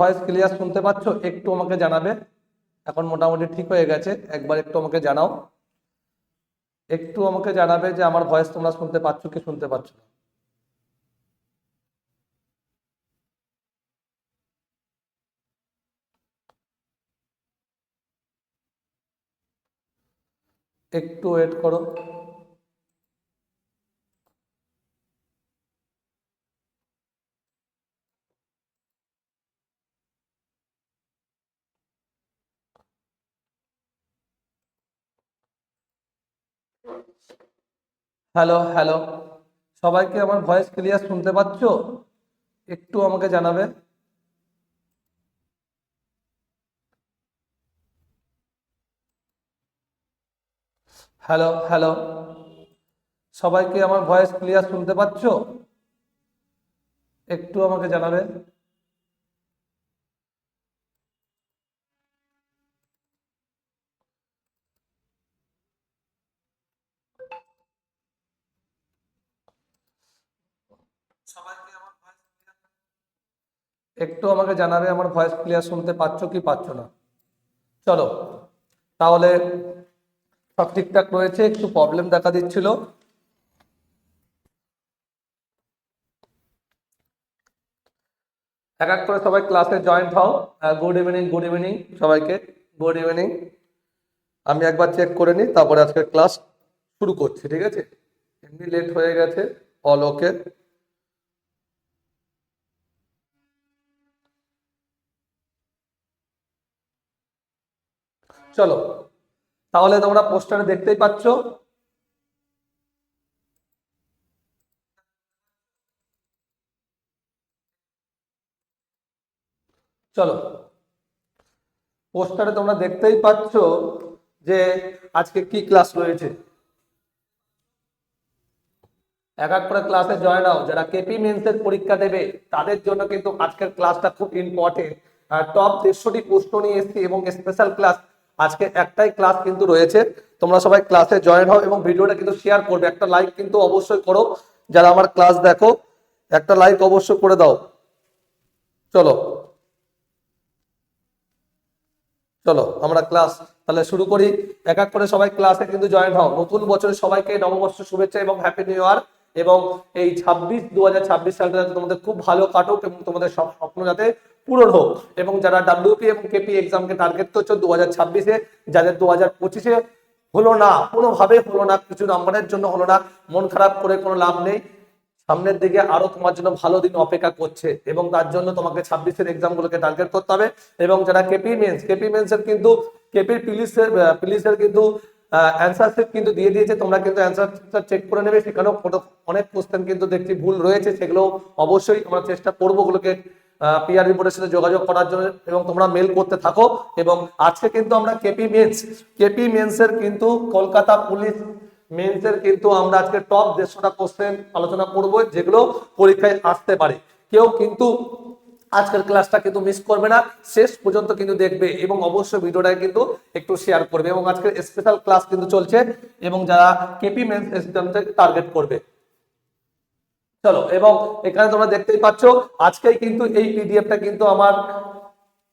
Voice clear শুনতে পাচ্ছ? একটু আমাকে জানাবে। এখন মোটামুটি ঠিক হয়ে গেছে, একবার একটু আমাকে জানাও, একটু আমাকে জানাবে যে আমার ভয়েস তোমরা শুনতে পাচ্ছ কি শুনতে পাচ্ছ না। একটু ওয়েট করো। হ্যালো হ্যালো, সবাইকে আমার ভয়েস ক্লিয়ার শুনতে পাচ্ছ? একটু আমাকে জানাবে। হ্যালো হ্যালো, সবাইকে আমার ভয়েস ক্লিয়ার শুনতে পাচ্ছ? একটু আমাকে জানাবে। সবাইকে আমার ভয়েস একটু আমাকে জানাবে আমার ভয়েস ক্লিয়ার শুনতে পাচ্ছ কি পাচ্ছ না। চলো তাহলে, সব ঠিকঠাক রয়েছে, একটু প্রবলেম দেখা দিচ্ছিল। এক এক করে সবাই ক্লাসে জয়েন্ট হও। গুড ইভিনিং, গুড ইভিনিং সবাইকে, গুড ইভিনিং। আমি একবার চেক করে নিই, তারপরে আজকে ক্লাস শুরু করছি, ঠিক আছে? এমনি লেট হয়ে গেছে, অল ওকে। চলো তাহলে, তোমরা পোস্টারে দেখতেই পাচ্ছ। চলো, পোস্টারে তোমরা দেখতেই পাচ্ছ যে আজকে কি ক্লাস রয়েছে। এক এক করে ক্লাসে জয়েন হও। যারা কেপি মেন্সের পরীক্ষা দেবে তাদের জন্য কিন্তু আজকের ক্লাসটা খুব ইম্পর্টেন্ট। টপ 150টি প্রশ্ন নিয়ে এসেছি এবং স্পেশাল ক্লাস আজকে একটাই ক্লাস কিন্তু রয়েছে। তোমরা সবাই ক্লাসে জয়েন হও এবং ভিডিওটা কিন্তু শেয়ার করবে। একটা লাইক কিন্তু অবশ্যই করো, যারা আমার ক্লাস দেখো একটা লাইক অবশ্যই করে দাও। চলো চলো আমরা ক্লাস তাহলে শুরু করি। এক এক করে সবাই ক্লাসে কিন্তু জয়েন হও। নতুন বছরে সবাইকে নববর্ষ শুভেচ্ছা এবং হ্যাপি নিউ ইয়ার। এবং এই 2026 সালটা যাতে তোমাদের খুব ভালো কাটুক এবং তোমাদের সব স্বপ্ন যাতে পূরণ হোক। এবং যারা ডাব্লিউপি এবং কেপি এক্সামকে টার্গেট করছো 2026-এ, যাদের 2025-এ হলো না, কোনোভাবে হলো না, কিছু নাম্বারের জন্য হলো না, মন খারাপ করে কোনো লাভ নেই। সামনের দিকে আরো তোমার জন্য ভালো দিন অপেক্ষা করছে এবং তার জন্য তোমাকে 26-এর এক্সাম গুলোকে টার্গেট করতে হবে। এবং যারা কেপি মেন্সের কিন্তু কেপির পুলিশের কিন্তু অ্যান্সার শিট কিন্তু দিয়ে দিয়েছে, তোমরা কিন্তু অ্যান্সার চেক করে নেবে। সেখানেও অনেক কোশ্চেন কিন্তু দেখছি ভুল রয়েছে, সেগুলো অবশ্যই আমরা চেষ্টা করবো ওগুলোকে পিআর রিপোর্টের সাথে যোগাযোগ করার জন্য, এবং তোমরা মেল করতে থাকো। এবং আজকে কিন্তু আমরা কেপি মেন্সের কিন্তু কলকাতা পুলিশ মেন্সের কিন্তু আমরা আজকে টপ 150টা কোশ্চেন আলোচনা করব, যেগুলো পরীক্ষায় আসতে পারে। কেউ কিন্তু আজকের ক্লাসটা কিন্তু মিস করবে না, শেষ পর্যন্ত কিন্তু দেখবে এবং অবশ্যই ভিডিওটা কিন্তু একটু শেয়ার করবে। এবং আজকের স্পেশাল ক্লাস কিন্তু চলছে এবং যারা কেপি মেন্স এক্সামকে টার্গেট করবে। চলো, এবং এখানে তোমরা দেখতেই পাচ্ছ আজকেই কিন্তু এই পিডিএফটা কিন্তু আমার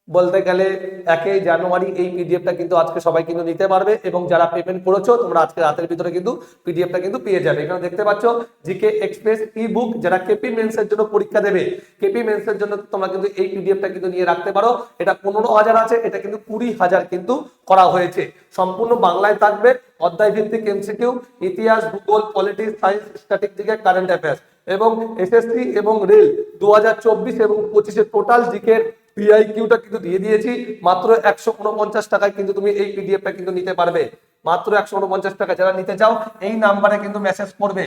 বলতে গেলে 1 জানুয়ারি এই পিডিএফটা কিন্তু আজকে সবাই কিন্তু নিতে পারবে। এবং যারা পেমেন্ট করেছো তোমরা আজকে রাতের ভিতরে কিন্তু পিডিএফটা কিন্তু পেয়ে যাবে। এখানে দেখতে পাচ্ছ জিকে এক্সপ্রেস ই বুক, যারা কেপি মেন্সের জন্য পরীক্ষা দেবে, কেপি মেন্সের জন্য তোমরা কিন্তু এই পিডিএফটা কিন্তু নিয়ে রাখতে পারো। এটা 15,000 আছে, এটা কিন্তু 20,000 কিন্তু করা হয়েছে। সম্পূর্ণ বাংলায় থাকবে, অধ্যায় ভিত্তিক এমসিকিউ, ইতিহাস, ভূগোল, politics, science, statistics, current affairs. এবং এসএসসি এবং রেল 2024 এবং 25 টোটাল জিকে পিআইকিউটা কিন্তু দিয়ে দিয়েছি। মাত্র 149 টাকায় কিন্তু তুমি এই পিডিএফটা কিন্তু নিতে পারবে, মাত্র 149 টাকা। যারা নিতে চাও এই নাম্বারে কিন্তু মেসেজ করবে।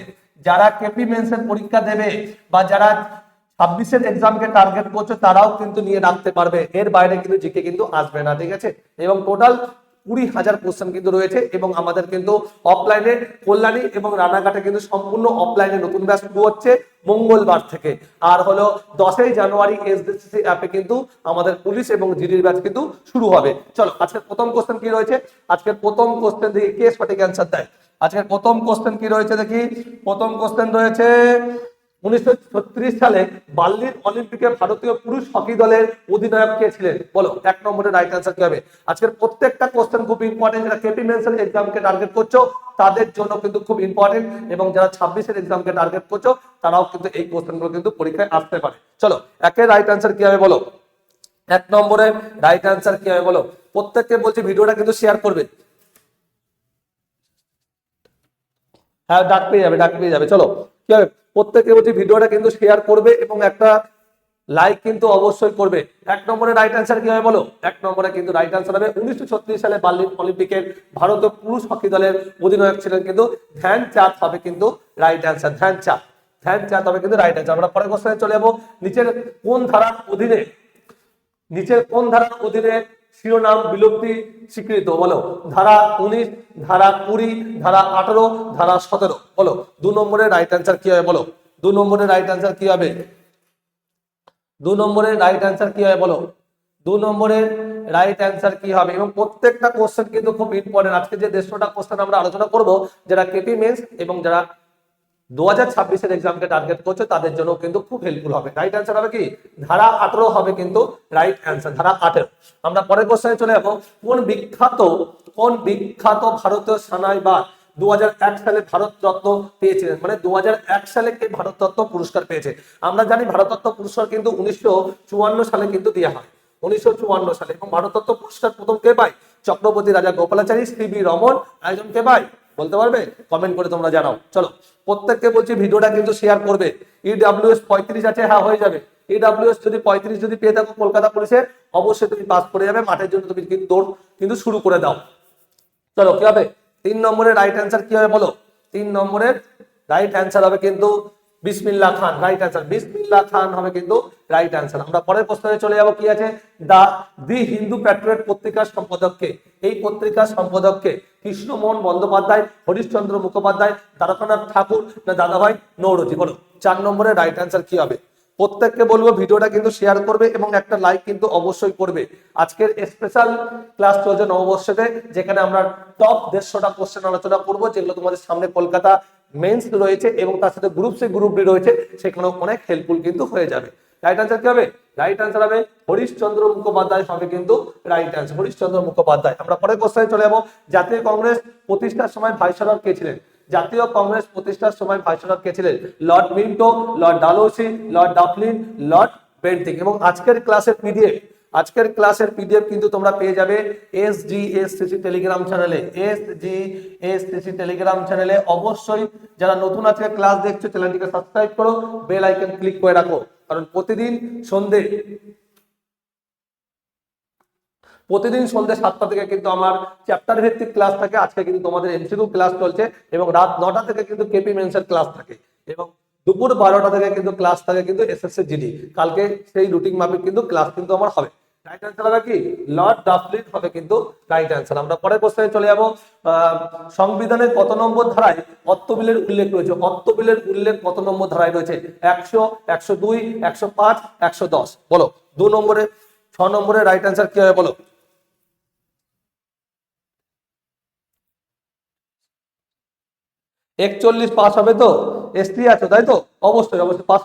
যারা কেপি মেন্সের পরীক্ষা দেবে বা যারা 26-এর এক্সামকে টার্গেট করছো তারাও কিন্তু নিয়ে রাখতে পারবে, এর বাইরে কিন্তু জিকে কিন্তু আসবে না, ঠিক আছে? এবং টোটাল 20,000 কোশ্চেন কিন্তু রয়েছে। এবং আমাদের কিন্তু অফলাইনে কল্যাণী এবং রানাঘাটে কিন্তু সম্পূর্ণ অফলাইনে নতুন ব্যাচ শুরু হচ্ছে মঙ্গলবার থেকে। আর হলো 10ই জানুয়ারি এসডিসিসি অ্যাপে কিন্তু আমাদের পুলিশ এবং জিডির ব্যাচ কিন্তু শুরু হবে। চলো, আজকের প্রথম কোশ্চেন কি রয়েছে? আজকের প্রথম কোশ্চেন দেখি কে সঠিক অ্যান্সার দেয়। আজকের প্রথম কোশ্চেন কি রয়েছে দেখি। প্রথম কোশ্চেন রয়েছে 1936 সালে বার্লিন অলিম্পিকে ভারতীয় পুরুষ হকি দলের অধিনায়ক কে ছিলেন? বলো 1 নম্বরের রাইট অ্যান্সার কি হবে? আজকের প্রত্যেকটা কোশ্চেন খুব ইম্পর্টেন্ট, যারা কেপি মেন্সের এক্সামকে টার্গেট করছো তাদের জন্য কিন্তু খুব ইম্পর্টেন্ট, এবং যারা 26-এর এক্সামকে টার্গেট করছো তারাও কিন্তু এই কোশ্চেনগুলো কিন্তু পরীক্ষায় আসতে পারে। চলো একের রাইট অ্যান্সার কি হবে বলো? 1 নম্বরের রাইট অ্যান্সার কি হবে বলো? প্রত্যেককে বলছি ভিডিওটা কিন্তু শেয়ার করবে। হ্যাঁ ডাক পেয়ে যাবে। চলো কি হবে, প্রত্যেকে বলছি ভিডিওটা কিন্তু শেয়ার করবে এবং একটা লাইক কিন্তু অবশ্যই করবে। 1 নম্বরে রাইট অ্যান্সার কি হবে বলো? 1 নম্বরে কিন্তু রাইট অ্যান্সার হবে 1936 সালে বার্লিন অলিম্পিকের ভারতীয় পুরুষ হকি দলের অধিনায়ক ছিলেন কিন্তু ধ্যানচাঁদ হবে কিন্তু রাইট অ্যান্সার। ধ্যানচাঁদ হবে কিন্তু রাইট অ্যান্সার। আমরা পরের কোশ্চেনে চলে যাবো। নিচের কোন ধারার অধীনে শিরোনাম বিলুপ্তি স্বীকৃত? বলো ধারা 19, ধারা 20, ধারা 18, ধারা 17। বলো 2 নম্বরের রাইট অ্যান্সার কি হবে বলো? 2 নম্বরের রাইট অ্যান্সার কি হবে? 2 নম্বরের রাইট অ্যান্সার কি হবে বলো? 2 নম্বরের রাইট অ্যান্সার কি হবে? এবং প্রত্যেকটা কোশ্চেন কিন্তু খুব ইম্পর্টেন্ট। আজকে যে 150টা কোশ্চেন আমরা আলোচনা করব, যারা কেপি মেন্স এবং যারা 2026-এর এক্সামকে টার্গেট করছে তাদের জন্য কিন্তু খুব হেল্পফুল হবে। রাইট অ্যান্সার হবে কি? ধারা 18 হবে কিন্তু রাইট অ্যান্সার, ধারা 18। আমরা পরের কোশ্চেনে চলে যাবো। কোন বিখ্যাত ভারতীয় সানাইবাদ 2001 সালে ভারত রত্ন পেয়েছিলেন? মানে 2001 সালে কে ভারত রত্ন পুরস্কার পেয়েছে? আমরা জানি ভারত রত্ন পুরস্কার কিন্তু 1954 সালে কিন্তু দেওয়া হয়, 1954 সালে। এবং ভারত রত্ন পুরস্কার প্রথম কে পায়? চক্রবর্তী রাজা গোপালাচারী, সিবি রমন, আরেকজন কে পায় বলতে পারবে? কমেন্ট করে তোমরা জানাও। চলো প্রত্যেককে বলছি ভিডিওটা কিন্তু শেয়ার করবে। ইডব্লিউএস 35 আছে, হ্যাঁ হয়ে যাবে। ইডব্লিউএস যদি 35 যদি পেয়ে থাকো কলকাতা পুলিশের, অবশ্যই তুমি পাস করে যাবে। মাঠের জন্য তুমি কিন্তু দৌড় কিন্তু শুরু করে দাও। চলো কি হবে? 3 নম্বরের রাইট অ্যান্সার কি হবে বলো? 3 নম্বরের রাইট অ্যান্সার হবে কিন্তু বিসমিল্লাহ খান। রাইট অ্যান্সার বিসমিল্লাহ খান হবে কিন্তু রাইট অ্যান্সার। আমরা পরের প্রশ্নে চলে যাব। কি আছে? দি হিন্দু প্যাট্রিয়ট পত্রিকার সম্পাদককে? এই পত্রিকার সম্পাদককে কৃষ্ণমোহন বন্দ্যোপাধ্যায়, হরিশচন্দ্র মুখোপাধ্যায়, দ্বারকানাথ ঠাকুর, না দাদাভাই নৌরজি? বলো 4 নম্বরের রাইট অ্যান্সার কি হবে? প্রত্যেককে বলবো ভিডিওটা কিন্তু শেয়ার করবে এবং একটা লাইক কিন্তু অবশ্যই করবে। আজকের স্পেশাল ক্লাস চলছে নববর্ষতে, যেখানে আমরা টপ 150টা কোশ্চেন আলোচনা করবো, যেগুলো তোমাদের সামনে কলকাতা মেন্স রয়েছে এবং তার সাথে গ্রুপ সি গ্রুপ ডি রয়েছে, সেখানেও অনেক হেল্পফুল কিন্তু হয়ে যাবে। রাইট অ্যান্সার কি হবে? রাইট অ্যান্সার হবে হরিশচন্দ্র মুখোপাধ্যায় হবে কিন্তু রাইট অ্যান্সার, হরিশচন্দ্র মুখোপাধ্যায়। আমরা পরের কোশ্চেনে চলে যাবো। জাতীয় কংগ্রেস প্রতিষ্ঠার সময় ভাইসরয় কে ছিলেন? জাতীয় কংগ্রেস প্রতিষ্ঠার সময় ভাইসরয় কে ছিলেন? Lord Minto, Lord Dalhousie, Lord Dufferin, Lord Bentinck. এবং আজকের ক্লাসের পিডিএফ কিন্তু তোমরা পেয়ে যাবে SGSCC টেলিগ্রাম চ্যানেলে। SGSCC টেলিগ্রাম চ্যানেলে অবশ্যই যারা নতুন আজকে ক্লাস দেখছো চ্যানেলটিকে সাবস্ক্রাইব করো, বেল আইকন ক্লিক করে রাখো, কারণ প্রতিদিন সন্ধ্যে 7টা থেকে কিন্তু আমার চ্যাপ্টার ভিত্তিক ক্লাস থাকে। আজকে কিন্তু তোমাদের এমসিকিউ ক্লাস চলছে এবং রাত 9টা থেকে কিন্তু কেপি মেন্সের ক্লাস থাকে এবং দুপুর 12টা থেকে কিন্তু ক্লাস থাকে কিন্তু এসএসসি জিডি। কালকে সেই রুটিন মাফিক কিন্তু ক্লাস কিন্তু আমার হবে। রাইট অ্যান্সার হবে কি? লর্ড ডাফলিন হবে কিন্তু রাইট অ্যান্সার। আমরা পরের কোশ্চেনে চলে যাব। সংবিধানের কত নম্বর ধারায় অর্থ বিলের উল্লেখ রয়েছে? অর্থ বিলের উল্লেখ কত নম্বর ধারায় রয়েছে? 100, 102, 105, 110? বলো 2 নম্বরে 6 নম্বরের রাইট অ্যান্সার কি হবে বলো? 41 পাস হবে তো? এসটি আছো তাই তো? অবশ্যই পাস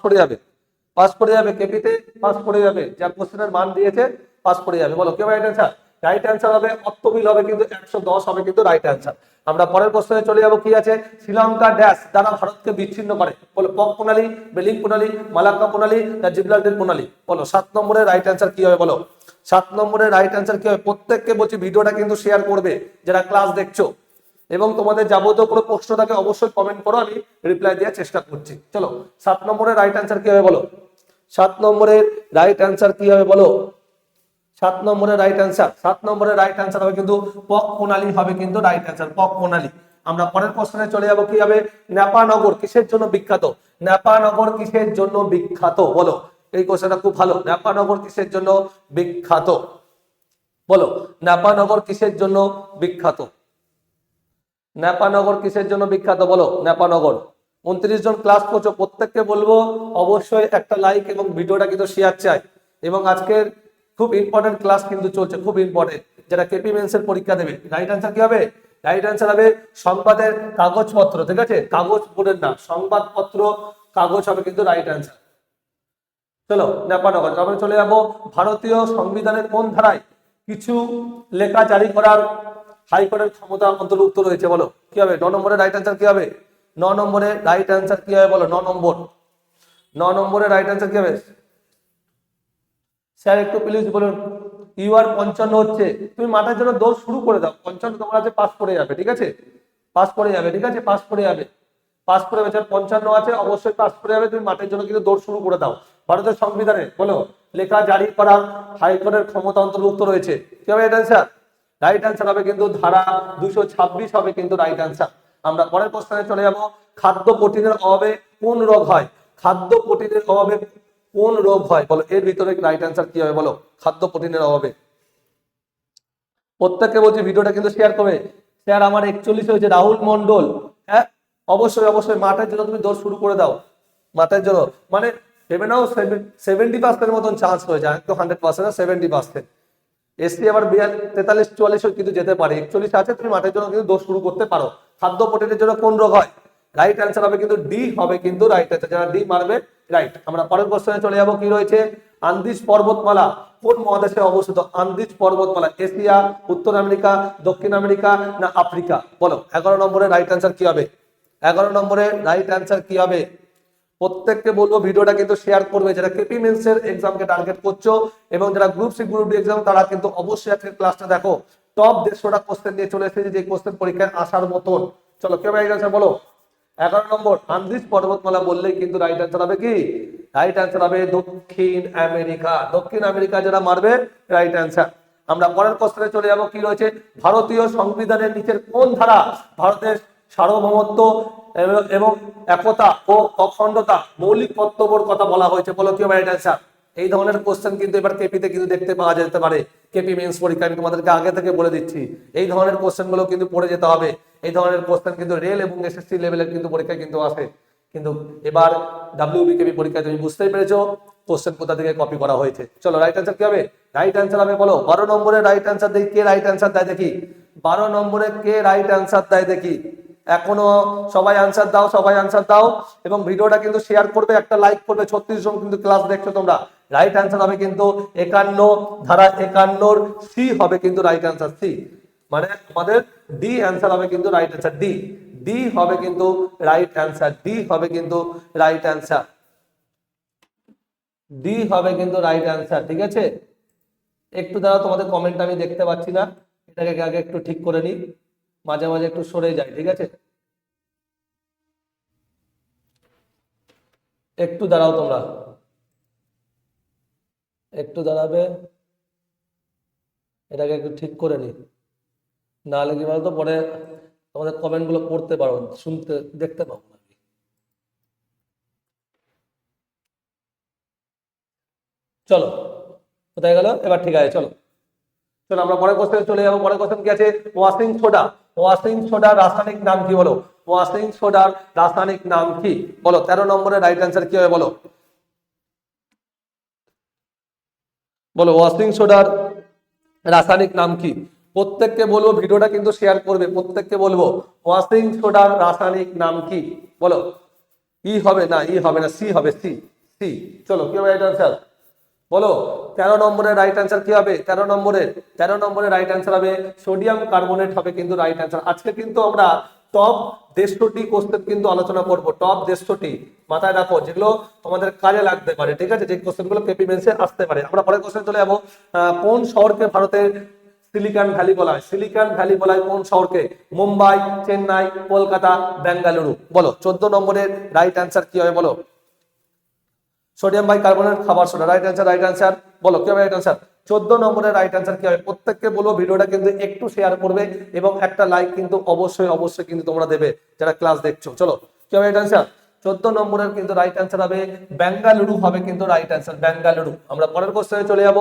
করে যাবে কেপিতে, পাস করে যাবে। যা কোশ্চেনের মান দিয়েছে পাস করে যাবে। বলো কি হবে রাইট অ্যান্সার? রাইট অ্যান্সার হবে অর্থবিল হবে কিন্তু 110 হবে কিন্তু রাইট অ্যান্সার। আমরা পরের কোশ্চেনে চলে যাব। কি আছে? শ্রীলঙ্কা ড্যাশ দ্বারা ভারতকে বিচ্ছিন্ন করে? বলো পক প্রণালী, বেলিং প্রণালী, মালাক্কা প্রণালী, না জিব্রাল্টার প্রণালী? বলো 7 নম্বরের রাইট অ্যান্সার কি হবে বলো? 7 নম্বরের রাইট অ্যান্সার কি হবে? প্রত্যেককে বলছি ভিডিওটা কিন্তু শেয়ার করবে যারা ক্লাস দেখছো, এবং তোমাদের যাবতীয় কোনো প্রশ্ন থাকে অবশ্যই কমেন্ট করো, আমি রিপ্লাই দেওয়ার চেষ্টা করছি। চলো 7 নম্বরের রাইট অ্যান্সার কি হবে বলো? 7 নম্বরের রাইট অ্যান্সার কি হবে বলো? 7 নম্বরের রাইট অ্যান্সার হবে কিন্তু পক প্রণালী হবে কিন্তু রাইট অ্যান্সার, পক প্রণালী। আমরা পরের কোশ্চেনে চলে যাব। কি হবে? নেপানগর কিসের জন্য বিখ্যাত? নেপানগর কিসের জন্য বিখ্যাত? বলো এই কোশ্চেনটা খুব ভালো। নেপানগর কিসের জন্য বিখ্যাত? বলো নেপানগর কিসের জন্য বিখ্যাত? নেপানগর কিসের জন্য বিখ্যাত? বলো নেপানগর। 29 জন ক্লাস করছো, প্রত্যেককে বলবো অবশ্যই একটা লাইক এবং ভিডিওটা কিন্তু শেয়ার চাই। এবং আজকের খুব ইম্পর্টেন্ট ক্লাস কিন্তু চলছে, খুব ইম্পর্টেন্ট, যারা কেপি মেন্সের পরীক্ষা দেবে। রাইট অ্যান্সার কি হবে? রাইট অ্যান্সার হবে সংবাদের কাগজপত্র। ঠিক আছে, কাগজ পড়েন না, সংবাদপত্র কাগজ হবে কিন্তু রাইট অ্যান্সার। চলো নেপানগর, তারপরে চলে যাবো ভারতীয় সংবিধানের কোন ধারায় কিছু লেখা জারি করার হাইকোর্টের ক্ষমতা অন্তর্ভুক্ত রয়েছে? বলো কি হবে? 9 নম্বরের রাইট অ্যান্সার কি হবে? 9 নম্বরের রাইট অ্যান্সার কি হবে বলো? 9 নম্বরের রাইট অ্যান্সার কি হবে? স্যার একটু প্লিজ বলুন। ইউআর 55 হচ্ছে, তুমি মাথার জন্য দৌড় শুরু করে দাও। 55 তোমার আছে, পাস করে যাবে, ঠিক আছে? পাস করে যাবে, ঠিক আছে? পাস করে যাবে, পাস করে যাবে। 55 আছে, অবশ্যই পাস করে যাবে। তুমি মাঠের জন্য কিন্তু দৌড় শুরু করে দাও। ভারতের সংবিধানে বলো লেখা জারি করা হাইকোর্টের ক্ষমতা অন্তর্ভুক্ত রয়েছে, কি হবে এটা অ্যান্সার? রাইট অ্যান্সার হবে কিন্তু ধারা 226 হবে কিন্তু রাইট অ্যান্সার। আমরা পরের প্রশ্নে চলে যাব। খাদ্য প্রোটিনের অভাবে কোন রোগ হয়? খাদ্য প্রোটিনের অভাবে কোন রোগ হয় বলো? এর ভিতরে রাইট অ্যান্সার কি হবে বলো? খাদ্য প্রোটিনের অভাবে। প্রত্যেককে বলছি ভিডিওটা কিন্তু শেয়ার করবে। স্যার আমার 41 হয়েছে, রাহুল মন্ডল। হ্যাঁ অবশ্যই অবশ্যই, মাঠের জন্য তুমি দৌড় শুরু করে দাও। মাঠের জন্য মানে ভেবে নাও 70% মতন চান্স রয়েছে, একদম 100% না, 70%। এসসি আবার 43 44 কিন্তু যেতে পারে, 41 আছে, তুমি মাঠের জন্য কিন্তু দৌড় শুরু করতে পারো। খাদ্য প্রোটিনের জন্য কোন রোগ হয়? রাইট অ্যান্সার হবে কিন্তু ডি হবে কিন্তু রাইট অ্যান্সার, যারা ডি মারবে রাইট। আমরা পরের কোশ্চেনে চলে যাব। কি রয়েছে? আন্দিজ পর্বতমালা কোন মহাদেশে অবস্থিত? আন্দিজ পর্বতমালা এশিয়া, উত্তর আমেরিকা, দক্ষিণ আমেরিকা না আফ্রিকা? বলো 11 নম্বরের রাইট অ্যান্সার কি হবে? 11 নম্বরের রাইট অ্যান্সার কি হবে? প্রত্যেককে বলবো ভিডিওটা কিন্তু শেয়ার করবে, যারা কেপি মেন্স এর এক্সামকে টার্গেট করছো এবং যারা group C group D exam, তারা কিন্তু অবশ্যই আজকের ক্লাসটা দেখো। টপ 150টা কোশ্চেন নিয়ে চলে এসেছে, যে কোশ্চেন পরীক্ষায় আসার মতন। চলো কি হবে রাইট অ্যান্সার বলো? 11 নম্বর আন্দিজ পর্বতমালা বললেই কিন্তু রাইট অ্যান্সার হবে কি? রাইট অ্যান্সার হবে দক্ষিণ আমেরিকা। দক্ষিণ আমেরিকা যারা মারবে রাইট অ্যান্সার। আমরা পরের কোশ্চেনে চলে যাব। কি রয়েছে? ভারতীয় সংবিধানের নিচের কোন ধারা ভারতের সার্বভৌমত্ব এবং একতা ও অখণ্ডতা মৌলিক কর্তব্যের কথা বলা হয়েছে? বলো কি হবে রাইট অ্যান্সার? এই ধরনের কোশ্চেন কিন্তু এবার কেপিতে কিন্তু দেখতে পাওয়া যেতে পারে। কেপি মেন্স পরীক্ষা আমি তোমাদেরকে আগে থেকে বলে দিচ্ছি, এই ধরনের কোশ্চেন গুলো কিন্তু পড়ে যেতে হবে। এই ধরনের কোশ্চেন কিন্তু রেল এবং এসএসসি লেভেলের কিন্তু পরীক্ষায় কিন্তু আসে। কিন্তু এবার ডাব্লিউবিকেপি পরীক্ষায় তুমি বুঝতেই পেরেছো কোশ্চেন কোথা থেকে কপি করা হয়েছে। চলো রাইট অ্যান্সার কি হবে? রাইট অ্যান্সার হবে বলো 12 নম্বরে রাইট অ্যান্সার দেখি কে রাইট অ্যান্সার দেয় দেখি। 12 নম্বরে কে রাইট অ্যান্সার দেয় দেখি। এখনো সবাই আনসার দাও, সবাই আনসার দাও এবং ভিডিওটা কিন্তু শেয়ার করবে, একটা লাইক করবে। 36 জন কিন্তু ক্লাস দেখছো তোমরা। রাইট অ্যান্সার হবে কিন্তু 51 ধারা 51 সি হবে কিন্তু রাইট অ্যান্সার, সি। মানে আমাদের ডি অ্যান্সার হবে কিন্তু রাইট অ্যান্সার, ডি। ডি হবে কিন্তু রাইট অ্যান্সার, ডি হবে কিন্তু রাইট অ্যান্সার, ডি হবে কিন্তু রাইট অ্যান্সার, ঠিক আছে? একটু দাঁড়াও, তোমাদের কমেন্ট আমি দেখতে পাচ্ছি না, এটাকে আগে একটু ঠিক করে নিই, মাঝে মাঝে একটু সরে যায়, ঠিক আছে? একটু দাঁড়াও তোমরা, একটু দাঁড়াবে, এটাকে একটু ঠিক করে নি, নাহলে কি বলতো পরে তোমাদের কমেন্ট গুলো পড়তে পারো, শুনতে দেখতে পাবো না। চলো কোথায় গেল এবার? ঠিক আছে চলো, চলো আমরা পরের কোশ্চেনে চলে যাবো। পরের কোশ্চেন কি আছে? ওয়াশিং সোডা, ওয়াশিং সোডার রাসায়নিক নাম কি বলো? ওয়াশিং সোডার রাসায়নিক নাম কি বলো? 13 নম্বরের রাইট অ্যান্সার কি হবে বলো? বলো ওয়াশিং সোডার রাসায়নিক নাম কি? প্রত্যেককে বলবো ভিডিওটা কিন্তু শেয়ার করবে, প্রত্যেককে বলবো ওয়াশিং সোডার রাসায়নিক নাম কি বলো? ই হবে না, ই হবে না, সি হবে, সি, সি। চলো কি হবে রাইট অ্যান্সার বলো? 13 নম্বরের রাইট অ্যান্সার কি হবে? 13 নম্বরের রাইট অ্যান্সার হবে সোডিয়াম কার্বনেট হবে কিন্তু রাইট অ্যান্সার। আজকে কিন্তু আমরা টপ 150টি কোশ্চেন কিন্তু আলোচনা করব, টপ 150টি মাথায় রাখো, যেগুলো তোমাদের কাজে লাগতে পারে, ঠিক আছে? যে কোশ্চেনগুলো কেপি মেন্সে আসতে পারে। আমরা পরের কোশ্চেন চলে যাবো। কোন শহরকে ভারতের সিলিকন ভ্যালি বলা হয়? সিলিকন ভ্যালি বলা হয় কোন শহরকে? মুম্বাই, চেন্নাই, কলকাতা, বেঙ্গালুরু? বলো 14 নম্বরের রাইট অ্যান্সার কি হবে বলো? সোডিয়াম বাইকার্বনেট খাবার soda, right answer, right answer. বলো কি হবে রাইট অ্যান্সার? 14 নম্বরের রাইট অ্যান্সার কি হবে? প্রত্যেককে বলবো ভিডিওটা কিন্তু একটু শেয়ার করবে এবং একটা লাইক কিন্তু অবশ্যই অবশ্যই কিন্তু তোমরা দেবে যারা ক্লাস দেখছো। চলো কি হবে রাইট অ্যান্সার? 14 নম্বরের কিন্তু রাইট অ্যান্সার হবে বেঙ্গালুরু হবে কিন্তু রাইট অ্যান্সার, বেঙ্গালুরু। আমরা পরের কোশ্চেনে চলে যাব।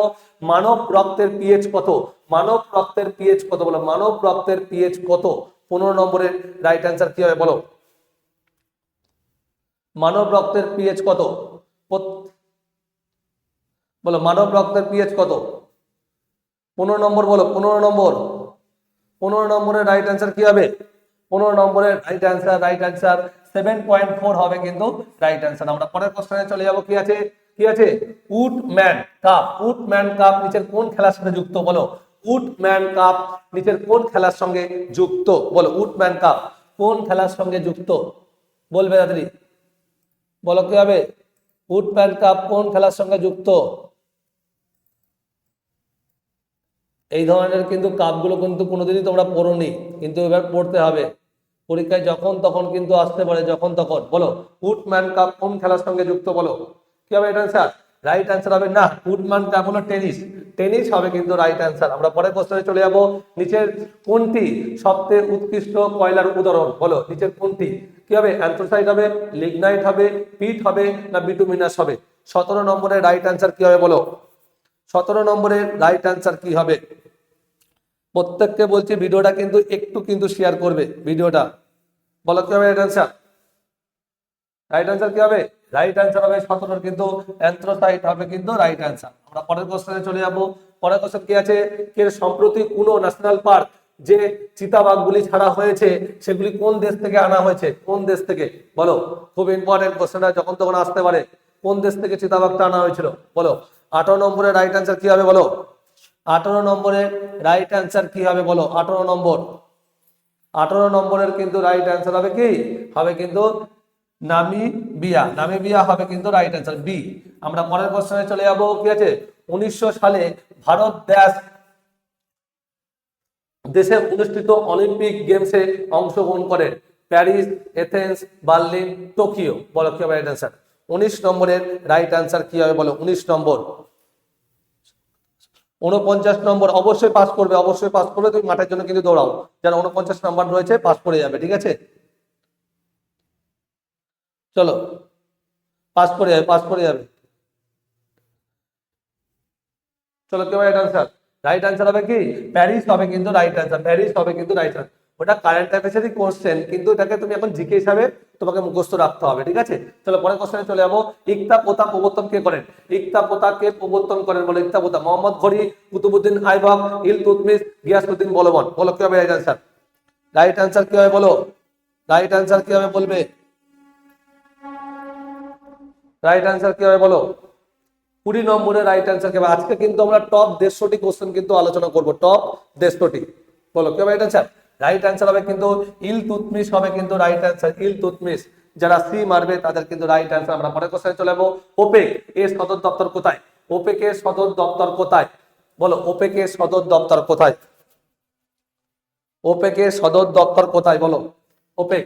মানব রক্তের পিএইচ কত? মানব রক্তের পিএইচ কত বলো? মানব রক্তের পিএইচ কত? 15 নম্বরের রাইট অ্যান্সার কি হবে বলো? মানব রক্তের পিএইচ কত? বলো মানব রক্তের পিএইচ কত? 15 নম্বর বলো, 15 নম্বর। 15 নম্বরের রাইট অ্যান্সার কি হবে? 15 নম্বরের রাইট অ্যান্সার 7.4 হবে কিন্তু রাইট অ্যান্সার। আমরা পরের কোশ্চেনে চলে যাব। কি আছে উডম্যান কাপ। উডম্যান কাপ নিচের কোন খেলার সাথে যুক্ত বলো? উডম্যান কাপ নিচের কোন খেলার সঙ্গে যুক্ত বলো? উডম্যান কাপ কোন খেলার সঙ্গে যুক্ত বলবে তাড়াতাড়ি বলো। কি হবে? উডম্যান কাপ কোন খেলার সঙ্গে যুক্ত? এই ধরনের কিন্তু কাপগুলো কিন্তু কোনোদিনই তোমরা পড়োনি, কিন্তু এবার পড়তে হবে। পরীক্ষায় যখন তখন কিন্তু আসতে পারে, যখন তখন। বলো উডম্যান কাপ কোন খেলার সঙ্গে যুক্ত বলো? কি হবে এটা অ্যান্সার? রাইট অ্যান্সার হবে না, উডম্যান কাপ হলো টেনিস। টেনিস হবে কিন্তু রাইট অ্যান্সার। আমরা পরের কোশ্চেনে চলে যাব। নিচের কোনটি সবচেয়ে উৎকৃষ্ট কয়লার উদাহরণ বলো? নিচের কোনটি? কি হবে? অ্যান্থ্রাসাইট হবে, লিগনাইট হবে, পিট হবে না বিটুমিনাস হবে? 17 নম্বরের রাইট অ্যান্সার কি হবে বলো? 17 নম্বরের রাইট অ্যান্সার কি হবে? প্রত্যেককে বলছি ভিডিওটা কিন্তু একটু কিন্তু শেয়ার করবে ভিডিওটা। বলো কি হবে রাইট অ্যান্সার? রাইট অ্যান্সার কি হবে? রাইট অ্যান্সার হবে 17 কিন্তু অ্যান্থ্রাসাইট হবে কিন্তু রাইট অ্যান্সার। আমরা পরের কোশ্চেনে চলে যাব। পরের কোশ্চেন কি আছে? এর সম্প্রতি কোন ন্যাশনাল পার্ক যে চিতাবাঘগুলি ছাড়া হয়েছে সেগুলি কোন দেশ থেকে আনা হয়েছে? কোন দেশ থেকে বলো? খুব ইম্পর্টেন্ট কোশ্চেনটা, যখন তখন আসতে পারে। কোন দেশ থেকে চিতাবাঘটা আনা হয়েছিল বলো? 18 নম্বরের রাইট অ্যান্সার কি হবে বলো? 18 নম্বরের রাইট অ্যান্সার কি হবে বলো? 18 নম্বর, 18 নম্বরের কিন্তু রাইট অ্যান্সার হবে কি? হবে কিন্তু নামিবিয়া। নামিবিয়া হবে কিন্তু রাইট অ্যান্সার বি। আমরা পরের কোশ্চেনে চলে যাব। কি আছে? 1900 সালে ভারত দেশে অনুষ্ঠিত অলিম্পিক গেমসে অংশগ্রহণ করেন প্যারিস, এথেন্স, বার্লিন, টোকিও। বলো কি হবে রাইট অ্যান্সার? 19 নম্বরের রাইট অ্যান্সার কি হবে বলো? 19 নম্বর। 49 নম্বর অবশ্যই পাস করবে, অবশ্যই পাস করবে। তুমি মাঠের জন্য কিন্তু দৌড়াও, যারা 49 নাম্বার রয়েছে পাস করে যাবে, ঠিক আছে? চলো পাস করে যাবে, পাস করে যাবে। চলো কি রাইট আনসার? রাইট আনসার হবে কি? প্যারিস হবে কিন্তু রাইট আনসার। প্যারিস হবে কিন্তু রাইট আনসার। ওটা কারেন্ট অ্যাফেয়ার্সেরই কোশ্চেন, কিন্তু এটাকে তুমি এখন জিকে হিসাবে তোমাকে মুখস্থ রাখতে হবে, ঠিক আছে? চলো পরের কোশ্চেনে চলে যাবো। ইকতা প্রথা প্রবর্তন কে করেন? ইকতা প্রথা কে প্রবর্তন করেন বলো? ইকতা প্রথা মোহাম্মদ ঘড়ি, কুতুবুদ্দিন আইবক, ইলতুৎমিশ, গিয়াসউদ্দিন বলবন। বলো কি হবে রাইট আনসার? রাইট আনসার কি হবে বলো? রাইট আনসার কি হবে বলবে? রাইট আনসার কি হবে বলো? 20 নম্বরের রাইট অ্যান্সার কি হবে? আজকে কিন্তু আমরা টপ 150টি কোশ্চেন কিন্তু আলোচনা করব, টপ 150টি। বলো কি হবে রাইট অ্যান্সার? রাইট অ্যান্সার হবে কিন্তু ইলতুৎমিশ হবে কিন্তু রাইট অ্যান্সার। ইলতুৎমিশ, যারা সি মারবে তাদের কিন্তু রাইট অ্যান্সার। আমরা পরের কোশ্চেনে চলে যাবো। ওপেক এর সদর দপ্তর কোথায়? ওপেক এর সদর দপ্তর কোথায় বলো? ওপেক এর সদর দপ্তর কোথায়? ওপেক এর সদর দপ্তর কোথায় বলো? ওপেক।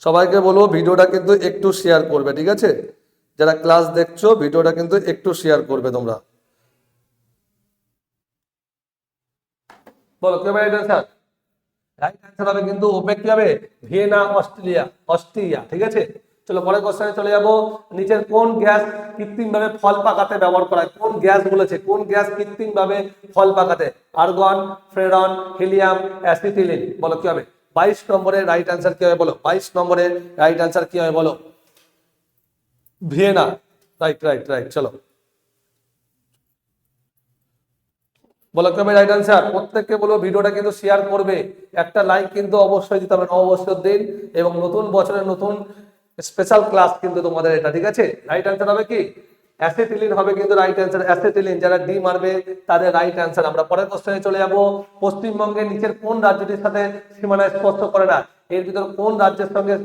সবাইকে বলবো ভিডিওটা কিন্তু একটু শেয়ার করবে, ঠিক আছে? যারা ক্লাস দেখছো ভিডিওটা কিন্তু একটু শেয়ার করবে তোমরা। বলো কি হবে রাইট অ্যান্সার? রাইট অ্যান্সার হবে কিন্তু ওপেক কি হবে? ভিয়েনা, অস্ট্রেলিয়া, অস্ট্রিয়া, ঠিক আছে? চলো পরের কোশ্চেনে চলে যাব। নিচের কোন গ্যাস কৃত্রিমভাবে ফল পাকাতে ব্যবহার করা হয়? কোন গ্যাস বলেছে? কোন গ্যাস কৃত্রিমভাবে ফল পাকাতে? Argon, freon, helium, acetylene. বলো কি হবে? 22 নম্বরের রাইট অ্যান্সার কি হবে বলো? 22 নম্বরের রাইট অ্যান্সার কি হবে বলো? ভিয়েনা। Right right right. চলো বলো কি হবে রাইট অ্যান্সার? প্রত্যেককে বলবো ভিডিওটা কিন্তু শেয়ার করবে, একটা লাইক কিন্তু অবশ্যই দিতে হবে, নববর্ষের দিন এবং নতুন বছরের নতুন স্পেশাল ক্লাস কিন্তু তোমাদের এটা, ঠিক আছে? রাইট অ্যান্সার হবে কি? অ্যাসিটিলিন হবে কিন্তু রাইট অ্যান্সার। অ্যাসিটিলিন, যারা ডি মারবে তাদের রাইট অ্যান্সার। আমরা পরের কোশ্চেনে চলে যাব। পশ্চিমবঙ্গের নিচের কোন রাজ্যটির সাথে সীমানা স্পর্শ করে না? এর ভিতর কোন রাজ্যের সঙ্গে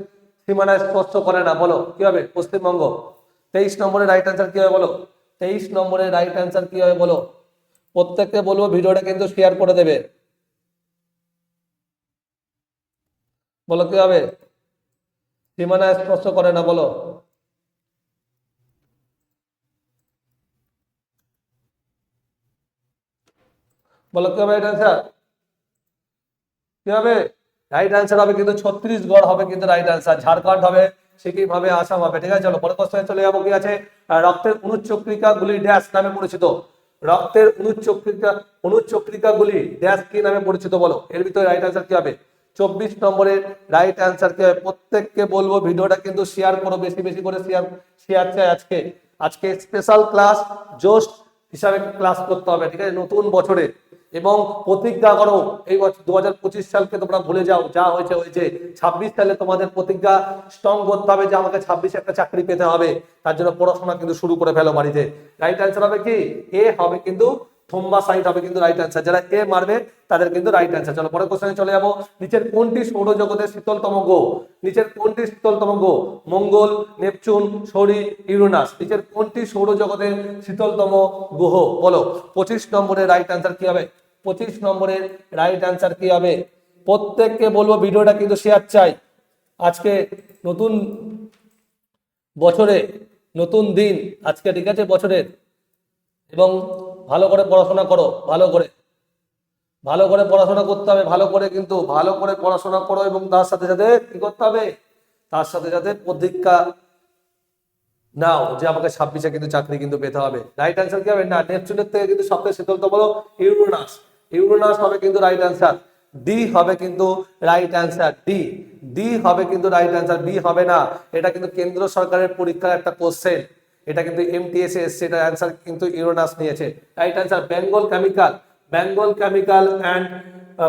সীমানা স্পর্শ করে না? বলো কি হবে? পশ্চিমবঙ্গ। 23 নম্বরের রাইট অ্যান্সার কি হবে বলো? 23 নম্বরের রাইট অ্যান্সার কি হবে বলো? প্রত্যেককে বলবো ভিডিওটা কিন্তু শেয়ার করে দেবে। বলো কি হবে? সীমানা স্পর্শ করে না বলো? বলো কি হবে রাইট অ্যান্সার? কি হবে? রাইট অ্যান্সার হবে কিন্তু ছত্তিশগড় হবে কিন্তু রাইট অ্যান্সার। ঝাড়খণ্ড হবে, সিকিম হবে, আসাম হবে, ঠিক আছে? চলো পরের কোশ্চেনে চলে যাবো। কি আছে? রক্তের অনুচক্রিকা গুলি ড্যাশ নামে পরিচিত? রক্তের অনুচক্রিকা গুলি ড্যাশ কি নামে পরিচিত বলো? এর ভিতরে রাইট অ্যান্সার কি হবে? 24 নম্বরের রাইট অ্যান্সার কি হবে? প্রত্যেককে বলবো ভিডিওটা কিন্তু শেয়ার করো, বেশি বেশি করে শেয়ার চাই। আজকে আজকে স্পেশাল ক্লাস জোশ হিসাবে ক্লাস করতে হবে, ঠিক আছে? নতুন বছরে এবং প্রতিজ্ঞা করো এই বছর 2025 সালকে তোমরা ভুলে যাও, যা হয়েছে হয়েছে। 26 সালে তোমাদের প্রতিজ্ঞা স্ট্রং করতে হবে যে আমাকে 26 একটা চাকরি পেতে হবে, তার জন্য পড়াশোনা কিন্তু শুরু করে ফেলো বাড়িতে। রাইট অ্যান্সার হবে কি এ হবে, কিন্তু থম্বা সাইড হবে কিন্তু রাইট অ্যান্সার। যারা এ মারবে তাদের কিন্তু রাইট অ্যান্সার। চলো পরের কোশ্চেনে চলে যাবো। নিচের কোনটি সৌরজগতের শীতলতম গ্রহ? নিচের কোনটি শীতলতম গ্রহ? মঙ্গল, নেপচুন, শনি, ইউরেনাস। নিচের কোনটি সৌরজগতের শীতলতম গ্রহ বলো? 25 নম্বরের রাইট অ্যান্সার কি হবে? 25 নম্বরের রাইট অ্যান্সার কি হবে? প্রত্যেককে বলবো ভিডিওটা কিন্তু শেয়ার চাই। আজকে নতুন বছরে নতুন দিন আজকে, ঠিক আছে, বছরের। এবং ভালো করে পড়াশোনা করো, ভালো করে পড়াশোনা করতে হবে, ভালো করে কিন্তু ভালো করে পড়াশোনা করো। এবং তার সাথে সাথে কি করতে হবে? তার সাথে সাথে প্রতিজ্ঞা নাও যে আমাকে 26-এ কিন্তু চাকরি কিন্তু পেতে হবে। রাইট অ্যান্সার কি হবে? না, নেপচুনের থেকে কিন্তু সবচেয়ে শীতলতম হলো ইউরেনাস। ইউরেনাস হবে কিন্তু রাইট অ্যান্সার। ডি হবে কিন্তু রাইট অ্যান্সার। ডি হবে কিন্তু রাইট অ্যান্সার, বি হবে না। এটা কিন্তু কেন্দ্র সরকারের পরীক্ষার একটা কোশ্চেন, এটা কিন্তু MTS এ এসছে, এটা অ্যান্সার কিন্তু ইউরেনাস নিয়েছে। Right answer Bengal chemical and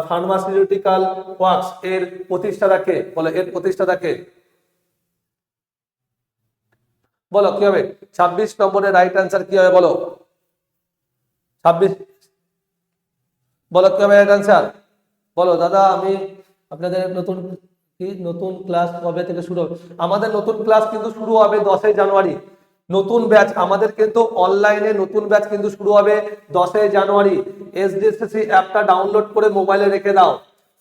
pharmaceutical works এর প্রতিষ্ঠাতা কে বলো? এর প্রতিষ্ঠাতা কে বলো? কি হবে 26 নম্বরের রাইট অ্যান্সার কি হবে বলো? 26 বলো কি হবে রাইট অ্যান্সার বলো? দাদা আমি আপনাদের নতুন ক্লাস কবে থেকে শুরু হবে? আমাদের নতুন ক্লাস কিন্তু শুরু হবে 10ই জানুয়ারি। নতুন ব্যাচ আমাদের কিন্তু অনলাইনে নতুন ব্যাচ কিন্তু শুরু হবে 10ই জানুয়ারি। SDSSC অ্যাপটা ডাউনলোড করে মোবাইলে রেখে দাও।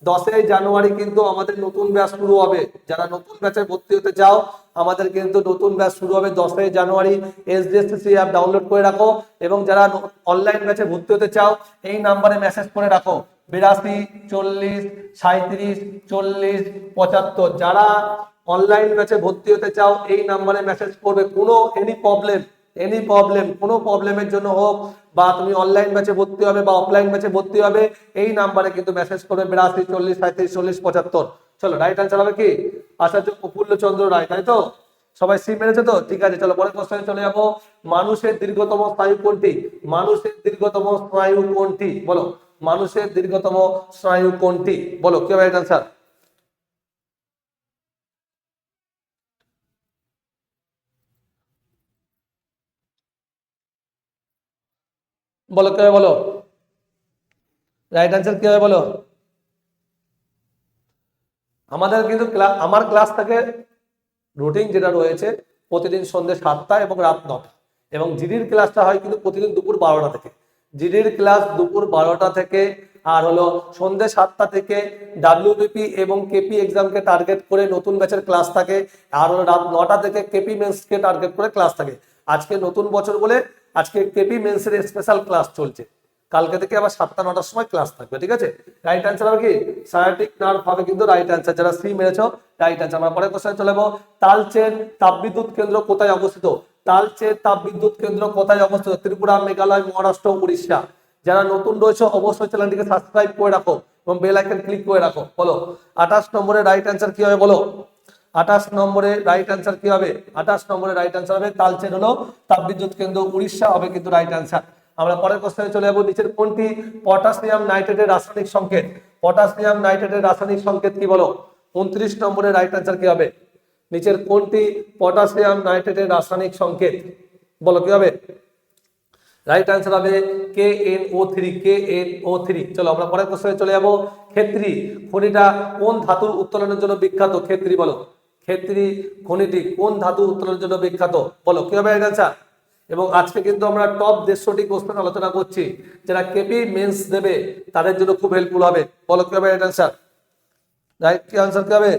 10ই জানুয়ারি কিন্তু আমাদের নতুন ব্যাচ শুরু হবে। যারা নতুন ব্যাচে ভর্তি হতে চাও, আমাদের কিন্তু নতুন ব্যাচ শুরু হবে 10ই জানুয়ারি। SDSSC অ্যাপ ডাউনলোড করে রাখো। এবং যারা অনলাইন ব্যাচে ভর্তি হতে চাও, এই নাম্বারে মেসেজ করে রাখো 82 40 37 40 75। যারা অনলাইন ব্যাচে ভর্তি হতে চাও এই নাম্বারে মেসেজ করবে। কোনো কোনো প্রবলেমের জন্য হোক, বা তুমি অনলাইন ব্যাচে ভর্তি হবে বা অফলাইন ব্যাচে ভর্তি হবে, এই নাম্বারে কিন্তু মেসেজ করবে 82 40 37 40 75। চলো রাইট অ্যান্সার হবে কি? আচার্য প্রফুল্ল চন্দ্র রায়, তাই তো? সবাই সি মেরেছে তো? ঠিক আছে, চলো পরের কোশ্চেনে চলে যাবো। মানুষের দীর্ঘতম স্নায়ু কোনটি? মানুষের দীর্ঘতম স্নায়ু কোনটি বলো? মানুষের দীর্ঘতম স্নায়ু কোনটি বলো? কি হবে রাইট অ্যান্সার? বলো কি হবে বলো? রাইট অ্যান্সার কি হবে বলো? আমাদের কিন্তু আমার ক্লাস থেকে রুটিন যেটা রয়েছে প্রতিদিন সন্ধ্যে 7টা এবং রাত 9টা। এবং জিডির ক্লাসটা হয় কিন্তু প্রতিদিন দুপুর 12টা থেকে। জিডির ক্লাস দুপুর 12টা থেকে, আর হলো সন্ধ্যে 7টা থেকে WBP এবং কেপি এক্সামকে টার্গেট করে নতুন ব্যাচের ক্লাস থাকে। আর হলো রাত 9টা থেকে কেপি মেন্সকে টার্গেট করে ক্লাস থাকে। আজকে নতুন বছর বলে আজকে কেপি মেন্সের স্পেশাল ক্লাস চলছে। কালকে থেকে আবার 7টা 9টার সময় ক্লাস থাকবে, ঠিক আছে? রাইট অ্যান্সার হবে কি সায়াটিক নার্ভ হবে কিন্তু রাইট অ্যান্সার। যারা সি মেরেছো রাইট অ্যান্সার। আমরা পরের কোশ্চেনে চলে যাবো। তালচের তাপবিদ্যুৎ কেন্দ্র কোথায় অবস্থিত? তালচের তাপবিদ্যুৎ কেন্দ্র কোথায় অবস্থিত? ত্রিপুরা, মেঘালয়, মহারাষ্ট্র, উড়িষ্যা। যারা নতুন রয়েছে অবশ্যই চ্যানেলটিকে সাবস্ক্রাইব করে রাখো এবং বেল আইকন ক্লিক করে রাখো। বলো 28 নম্বরের রাইট অ্যান্সার কি হবে বলো? 28 নম্বরে রাইট অ্যান্সার কি হবে? 28 নম্বরে রাইট অ্যান্সার হবে তালচের হলো তাপবিদ্যুৎ কেন্দ্র, উড়িষ্যা হবে কিন্তু রাইট অ্যান্সার। আমরা পরের কোশ্চেনে চলে যাবো। নিচের কোনটি পটাশিয়াম নাইট্রেটের রাসায়নিক সংকেত? পটাশিয়াম নাইট্রেটের রাসায়নিক সংকেত কি বলো? 29 নম্বরে রাইট অ্যান্সার কি হবে? নিচের কোনটি পটাশিয়াম নাইট্রেটের রাসায়নিক সংকেত বলো? কি হবে? রাইট অ্যান্সার হবে KNO3। চলো আমরা পরের কোশ্চেনে চলে যাবো। ক্ষেত্রী খনিটা কোন ধাতুর উত্তোলনের জন্য বিখ্যাত? ক্ষেত্রী বলো। ক্ষেত্রী খনিটি কোন ধাতু উত্তোলনের জন্য বিখ্যাত বলো? কি হবে রাইট অ্যান্সার? এবং আজকে কিন্তু আমরা টপ 150টি কোশ্চেন আলোচনা করছি, যারা কেপি মেন্স দেবে তাদের জন্য খুব হেল্পফুল হবে। বলো কি হবে রাইট অ্যান্সার? রাইট কি অ্যান্সার কি হবে?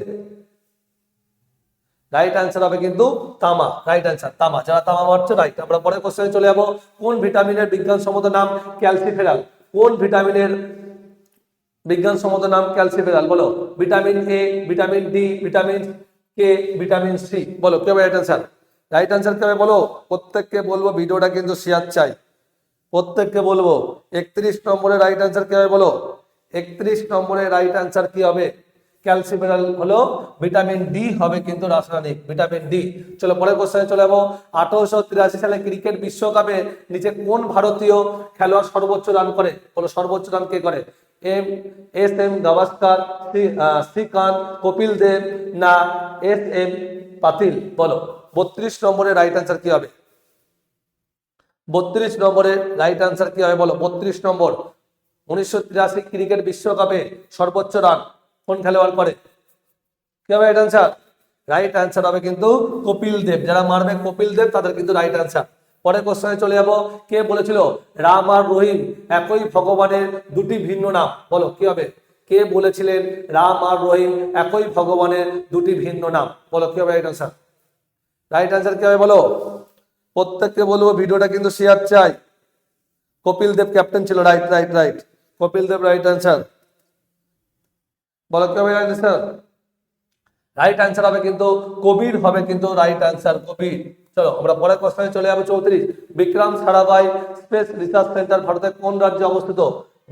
রাইট অ্যান্সার হবে কিন্তু তামা। রাইট অ্যান্সার তামা। যারা তামা মারছে রাইট। আমরা পরের কোশ্চেনে চলে যাবো। কোন ভিটামিনের বিজ্ঞানসম্মত নাম ক্যালসিফেরাল? কোন ভিটামিনের বিজ্ঞানসম্মত নাম ক্যালসিফেরাল বলো? Vitamin A, vitamin D, vitamin K, vitamin C. বলো কি হবে রাইট অ্যান্সার? রাইট অ্যান্সার কি হবে বলো? প্রত্যেককে বলবো ভিডিওটা কিন্তু শেয়ার চাই, প্রত্যেককে বলবো। 31 নম্বরে রাইট অ্যান্সার কি হবে বলো? 31 নম্বরে রাইট অ্যান্সার কি হবে? ক্যালসিফেরল হলো ভিটামিন ডি হবে কিন্তু রাসায়নিক ভিটামিন ডি। চলো পরের কোশ্চেনে চলে যাবো। 1883 সালে ক্রিকেট বিশ্বকাপে নিচে কোন ভারতীয় খেলোয়াড় সর্বোচ্চ রান করে? বলো সর্বোচ্চ রান কে করে? এস এম গাভাস্কার, শ্রীকান্ত, কপিল দেব না এস এম পাতিল? বলো 32 নম্বরের রাইট আনসার কি হবে? 32 নম্বরের রাইট আনসার কি হবে বলো? 32 নম্বর 1983 ক্রিকেট বিশ্বকাপে সর্বোচ্চ রান কোন খেলোয়াড় করে? কি হবে রাইট আনসার? রাইট আনসার হবে কিন্তু কপিল দেব। যারা মারবে কপিল দেব তাদের কিন্তু রাইট আনসার। পরের কোশ্চেনে চলে যাবো। কে বলেছিল রাম আর রহিম একই ভগবানের দুটি ভিন্ন নাম? বলো কি হবে? কে বলেছিলেন রাম আর রহিম একই ভগবানের দুটি ভিন্ন নাম? বলো কি হবে রাইট আনসার? রাইট আনসার কি হবে বলো? প্রত্যেককে বলবো ভিডিওটা কিন্তু শেয়ার চাই। কপিল দেব ক্যাপ্টেন ছিল। Right right right, Kapil Dev right answer. বলো কি হবে রাইট আনসার? রাইট আনসার হবে কিন্তু কবির হবে কিন্তু রাইট আনসার কবির। চলো আমরা পরের কোশ্চেনে চলে যাবো। 34 Vikram Sarabhai space research centre ভারতের কোন রাজ্যে অবস্থিত?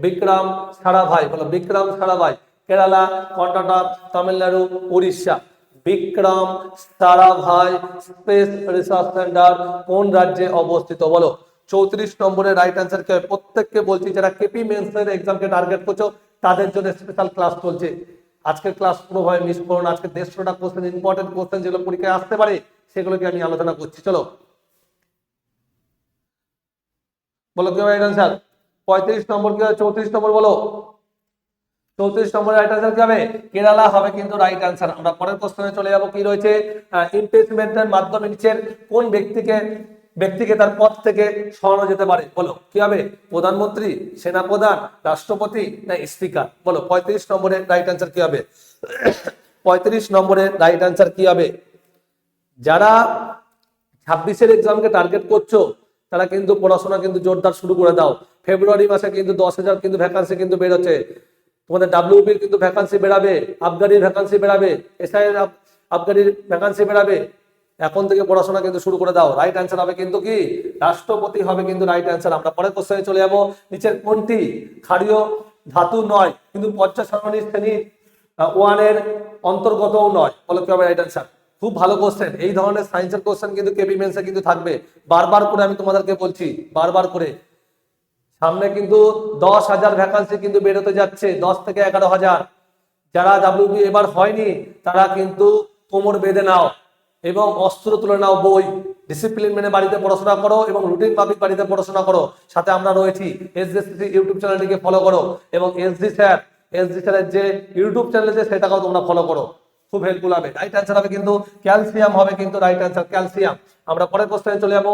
বিক্রম সারাভাই, বলো Vikram Sarabhai Kerala, Karnataka, Tamil Nadu, Orissa? Vikram Sarabhai space research centre কোন রাজ্যে অবস্থিত? বলো 34 নম্বরের রাইট আনসার কি হবে? প্রত্যেককে বলছি যারা কেপি মেন্সের এক্সামকে টার্গেট করছো তাদের জন্য স্পেশাল ক্লাস চলছে। আজকের ক্লাস পুরোভাবে মিস করুন। আজকে 150টা কোশ্চেন, ইম্পর্টেন্ট কোশ্চেন যেগুলো পরীক্ষায় আসতে পারে সেগুলোকে আমি আলোচনা করছি। চলো বলো কি হবে রাইট আনসার? 35 নম্বর কি হবে? 34 নম্বর বলো। 34 নম্বরের রাইট আনসার কি হবে? কেরালা হবে কিন্তু রাইট আনসার। আমরা পরের কোশ্চেনে চলে যাব। কি রয়েছে? ইমপিচমেন্টের মাধ্যমে নিচের কোন ব্যক্তিকে তার পদ থেকে সরানো যেতে পারে? বলো কি হবে? প্রধানমন্ত্রী, সেনাপ্রধান, রাষ্ট্রপতি না স্পিকার? বলো 35 নম্বরের রাইট আনসার কি হবে? 35 নম্বরের রাইট আনসার কি হবে? যারা 26-এর এক্সামকে টার্গেট করছো তারা কিন্তু পড়াশোনা কিন্তু জোরদার শুরু করে দাও। ফেব্রুয়ারি মাসে কিন্তু 10,000 কিন্তু ভ্যাকান্সি কিন্তু বেরোচ্ছে। তোমাদের ডাব্লিউবির কিন্তু ভ্যাকান্সি বেরাবে, আবগারির ভ্যাকান্সি বেরাবে, এসআইয়ের আবগারির ভ্যাকান্সি বেরাবে। এখন থেকে পড়াশোনা কিন্তু শুরু করে দাও। রাইট আনসার হবে কিন্তু কি? রাষ্ট্রপতি হবে কিন্তু রাইট আনসার। আমরা পরের কোশ্চেনে চলে যাব। নিচের কোনটি ক্ষারীয় ধাতু নয় কিন্তু পর্যায় সারণী শ্রেণী 1 এর অন্তর্গতও নয়? বলো কি হবে রাইট আনসার? খুব ভালো কোশ্চেন। এই ধরনের সায়েন্সের কোশ্চেন কিন্তু কেপি মেন্সে কিন্তু থাকবে। বারবার করে আমি তোমাদেরকে বলছি, বারবার করে। সামনে কিন্তু 10,000 ভ্যাকান্সি কিন্তু বেরোতে যাচ্ছে, 10 থেকে 11,000। যারা ডাব্লিউবি এবার হয়নি তারা কিন্তু কোমর বেঁধে নাও এবং অস্ত্র তুলে নাও বই। ডিসিপ্লিন মেনে বাড়িতে পড়াশোনা করো এবং রুটিন মাফিক বাড়িতে পড়াশোনা করো। সাথে আমরা রয়েছি। এসডিসি ইউটিউব চ্যানেলটিকে ফলো করো এবং এসডি স্যারের যে ইউটিউব চ্যানেল আছে সেটাকেও তোমরা ফলো করো। খুব হেল্পফুল হবে। রাইট আনসার হবে কিন্তু ক্যালসিয়াম হবে কিন্তু রাইট আনসার, ক্যালসিয়াম। আমরা পরের কোশ্চেনে চলে যাবো।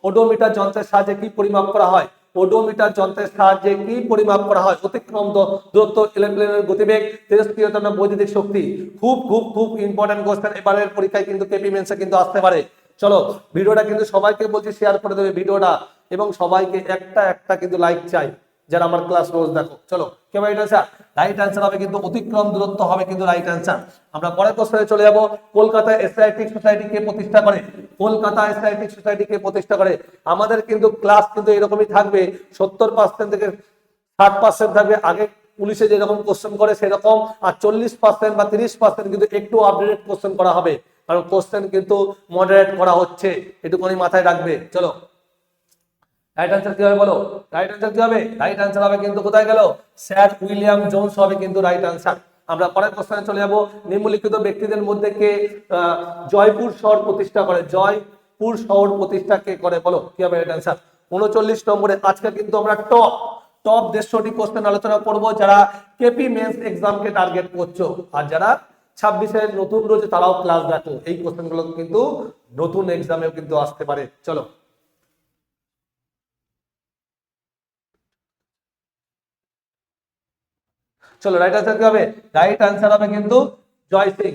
ওডোমিটার যন্ত্রের সাহায্যে কি পরিমাপ করা হয়? ওডোমিটার যন্ত্রের সাহায্যে কি পরিমাপ করা হয়? অতিক্রম দূরত্ব, ইলেকট্রনের গতিবেগ, তেজস্ক্রিয়তা না বৈদ্যুতিক শক্তি? খুব খুব খুব ইম্পর্টেন্ট কোশ্চেন। এবারের পরীক্ষায় কিন্তু কেপি মেন্সে কিন্তু আসতে পারে। চলো ভিডিওটা কিন্তু সবাইকে বলছি শেয়ার করে দেবে ভিডিওটা এবং সবাইকে একটা একটা কিন্তু লাইক চাই যারা আমার ক্লাস রোজ দেখো। চলো কি রাইট আনসার? রাইট আনসার হবে কিন্তু অতিক্রম দূরত্ব হবে কিন্তু রাইট আনসার। আমরা পরের কোশ্চেনে চলে যাব। কলকাতা এশিয়াটিক সোসাইটি কে প্রতিষ্ঠা করে? কলকাতা এশিয়াটিক সোসাইটি কে প্রতিষ্ঠা করে? আমাদের কিন্তু ক্লাস কিন্তু এরকমই থাকবে। 70% থেকে 60% থাকবে আগে পুলিশে যেরকম কোশ্চেন করে সেরকম, আর 40% বা 30% কিন্তু একটু আপডেটেড কোশ্চেন করা হবে, কারণ কোশ্চেন কিন্তু মডারেট করা হচ্ছে, এটুকুনি মাথায় রাখবে। চলো রাইট আনসার কি হবে বলো? রাইট আনসার কি হবে? রাইট আনসার হবে কিন্তু কোথায় গেল? স্যার উইলিয়াম জোনস হবে কিন্তু রাইট আনসার। আমরা পরের কোশ্চেনে চলে যাব। নিম্নলিখিত ব্যক্তিদের মধ্যে কে জয়পুর শহর প্রতিষ্ঠা করে? জয়পুর শহর প্রতিষ্ঠা কে করে? বলো কি হবে রাইট আনসার? 39 নম্বরে আজকে কিন্তু আমরা টপ 150টি কোশ্চেন আলোচনা করব যারা কেপি মেন্স এক্সামকে টার্গেট করছো, আর যারা 26-এর নতুন রয়েছে তারাও ক্লাস দেখো। এই কোশ্চেনগুলো কিন্তু নতুন এক্সামেও কিন্তু আসতে পারে। চলো চলো রাইট আনসার কি হবে? রাইট আনসার হবে কিন্তু জয় সিং।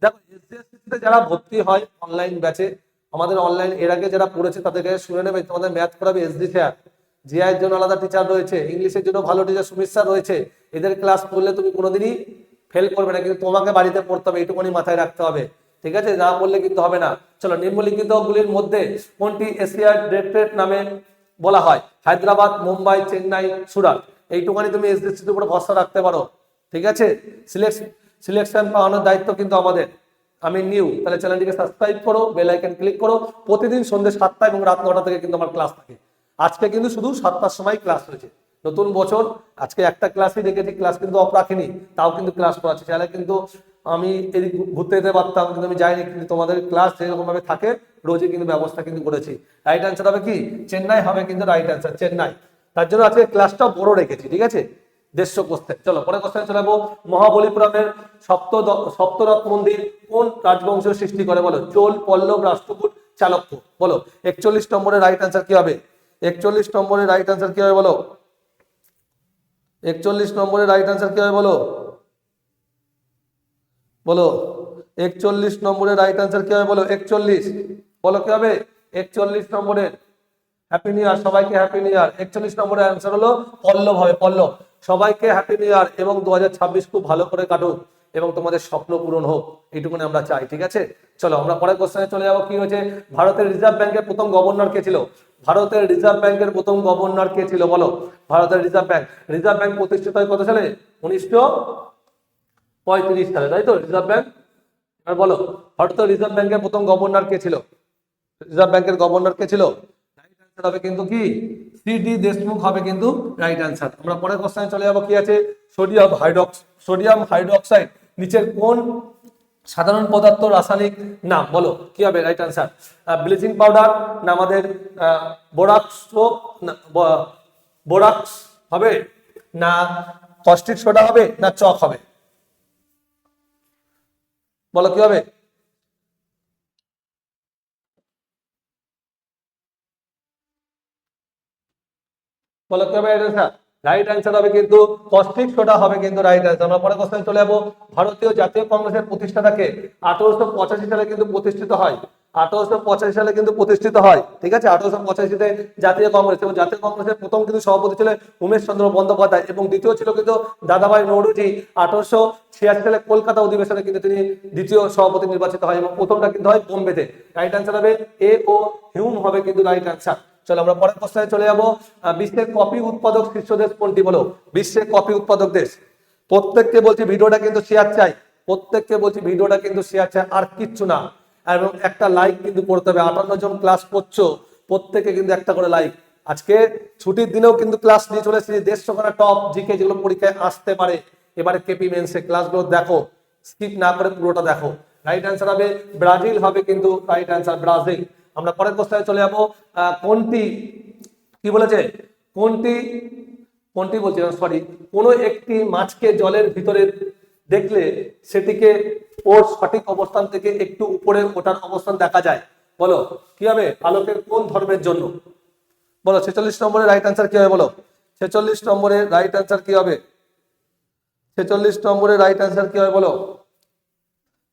দেখো এসএসসিতে যারা ভর্তি হয় অনলাইন ব্যাচে, আমাদের অনলাইন এর আগে যারা পড়েছে তাদেরকে শুনে নেবে, তোমাদের ম্যাথ করাবে এসডি স্যার, জিআই এর জন্য আলাদা টিচার রয়েছে, ইংলিশের জন্য ভালো টিচার সুমিত স্যার রয়েছে। এদের ক্লাস করলে তুমি কোনোদিনই ফেল করবে না, কিন্তু তোমাকে বাড়িতে পড়তে হবে, এইটুকুনি মাথায় রাখতে হবে। ঠিক আছে, না বললে কিন্তু হবে না। চলো নিম্নলিখিত গুলির মধ্যে কোনটি এশিয়ার ডেট্রেট নামে বলা হয়? হায়দ্রাবাদ, মুম্বাই, চেন্নাই, সুরাট? এইটুখানি তুমি এসডিসির উপরে ভরসা রাখতে পারো। ঠিক আছে, সিলেকশন পাওয়ানোর দায়িত্ব কিন্তু আমাদের। আমি নিউ, তাহলে চ্যানেলটিকে সাবস্ক্রাইব করো, বেল আইকন ক্লিক করো। প্রতিদিন সন্ধ্যে 7টা এবং রাত 9টা থেকে কিন্তু আমার ক্লাস থাকে। আজকে কিন্তু শুধু 7টার সময় ক্লাস হয়েছে, নতুন বছর, আজকে একটা ক্লাসই দেখেছি, ক্লাস কিন্তু অফ রাখিনি, তাও কিন্তু ক্লাস করাচ্ছি। চাইলে কিন্তু আমি এদিক ঘুরতে যেতে পারতাম, কিন্তু আমি যাইনি, কিন্তু তোমাদের ক্লাস যেরকম ভাবে থাকে রোজই কিন্তু ব্যবস্থা কিন্তু করেছি। রাইট অ্যান্সার হবে কি চেন্নাই, হবে কিন্তু রাইট অ্যান্সার চেন্নাই। তার জন্য আজকে ক্লাসটা বড় রেখেছি, ঠিক আছে। 150 কোশ্চেন। চলো পরে কোশ্চেন চলে যাবো। মহাবলীপুরমের সপ্তরথ মন্দির কোন রাজবংশ সৃষ্টি করে বলো? চোল, পল্লব, রাষ্ট্রকূট, চালুক্য। বলো 41 নম্বরের রাইট অ্যান্সার কি হবে? 41 নম্বরের রাইট অ্যান্সার কি হবে বলো? 41 নম্বরের রাইট অ্যান্সার কি হবে বলো? বলো 41 নম্বরের রাইট অ্যান্সার কি হবে বলো? 41 বলো কি হবে? 41 নম্বরের। হ্যাপি নিউ ইয়ার সবাইকে, হ্যাপি নিউ ইয়ার। 41 নম্বরের অ্যান্সার হলো পল্লব হবে, পল্লব। সবাইকে হ্যাপি নিউ ইয়ার এবং 2026 খুব ভালো করে কাটুক এবং তোমাদের স্বপ্ন পূরণ হোক, এইটুকুনি আমরা চাই, ঠিক আছে। চলো আমরা পরের কোশ্চেনে চলে যাবো। কি হয়েছে? ভারতের রিজার্ভ ব্যাংকের প্রথম গভর্নর কে ছিল? ভারতের রিজার্ভ ব্যাংকের প্রথম গভর্নর কে ছিল বলো? ভারতের রিজার্ভ ব্যাংক প্রতিষ্ঠিত হয় কত সালে? 1935 সালে, তাই তো রিজার্ভ ব্যাংক। আর বলো ভারতের রিজার্ভ ব্যাংকের প্রথম গভর্নর কে ছিল? রিজার্ভ ব্যাংকের গভর্নর কে ছিল? রাইট অ্যান্সার হবে কিন্তু কি সি.ডি. দেশমুখ হবে কিন্তু রাইট অ্যান্সার। আমরা পরের কোশ্চেনে চলে যাব। কি আছে? সোডিয়াম হাইড্রোক্সাইড নিচের কোন সাধারণ পদার্থ রাসায়নিক নাম? বলো কি হবে রাইট অ্যান্সার? ব্লিচিং পাউডার না আমাদের বোরাক্স, বোরাক্স হবে না কস্টিক সোডা হবে না চক হবে? বলো কি হবে? বলো কি হবে রাইট অ্যান্সার? রাইট অ্যান্সার হবে কিন্তু কস্টিক সোডা হবে কিন্তু রাইট অ্যান্সার। আমরা পরের কোশ্চেনে চলে যাবো। ভারতীয় জাতীয় কংগ্রেসের প্রতিষ্ঠাতাকে 1885 সালে কিন্তু প্রতিষ্ঠিত হয়। 1885 সালে কিন্তু প্রতিষ্ঠিত হয়, ঠিক আছে। 1885-তে জাতীয় কংগ্রেস, এবং জাতীয় কংগ্রেসের প্রথম কিন্তু সভাপতি ছিলেন উমেশ চন্দ্র বন্দ্যোপাধ্যায় এবং দ্বিতীয় ছিল কিন্তু দাদাভাই নৌরুজি। 1886 সালে কলকাতা অধিবেশনে কিন্তু তিনি দ্বিতীয় সভাপতি নির্বাচিত হয় এবং প্রথমটা কিন্তু হয় বোম্বেতে। রাইট অ্যান্সার হবে এ ও হিউম হবে কিন্তু রাইট অ্যান্সার। চলো আমরা পরের কোশ্চেনে চলে যাবো। বিশ্বের কফি উৎপাদক শীর্ষ দেশ কোনটি বলো? বিশ্বের কফি উৎপাদক দেশ। প্রত্যেককে বলছি ভিডিওটা কিন্তু শেয়ার চাই, প্রত্যেককে বলছি ভিডিওটা কিন্তু শেয়ার চাই, আর কিচ্ছু না। এবং একটা লাইক কিন্তু করতে হবে। 58 জন ক্লাস করছো, প্রত্যেকে কিন্তু একটা করে লাইক। আজকে ছুটির দিনেও কিন্তু ক্লাস নিয়ে চলে এসেছি। 150 খানা টপ জিকে যেগুলো পরীক্ষায় আসতে পারে এবারে কেপি মেন্সে, ক্লাসগুলো দেখো, স্কিপ না করে পুরোটা দেখো। রাইট অ্যান্সার হবে ব্রাজিল হবে কিন্তু রাইট অ্যান্সার, ব্রাজিল। আমরা পরের কোশ্চেনে চলে যাবো। কোনটি কি বলেছে? কোনটি বলছি সরি, কোন একটি মাছকে জলের ভিতরে দেখলে সেটিকে ওর সঠিক অবস্থান থেকে একটু উপরে ওঠার অবস্থান দেখা যায়। বলো কি হবে? আলোকের কোন ধর্মের জন্য? বলো 46 নম্বরের রাইট অ্যান্সার কি হবে বলো? 46 নম্বরের রাইট অ্যান্সার কি হবে? 46 নম্বরের রাইট অ্যান্সার কি হবে বলো?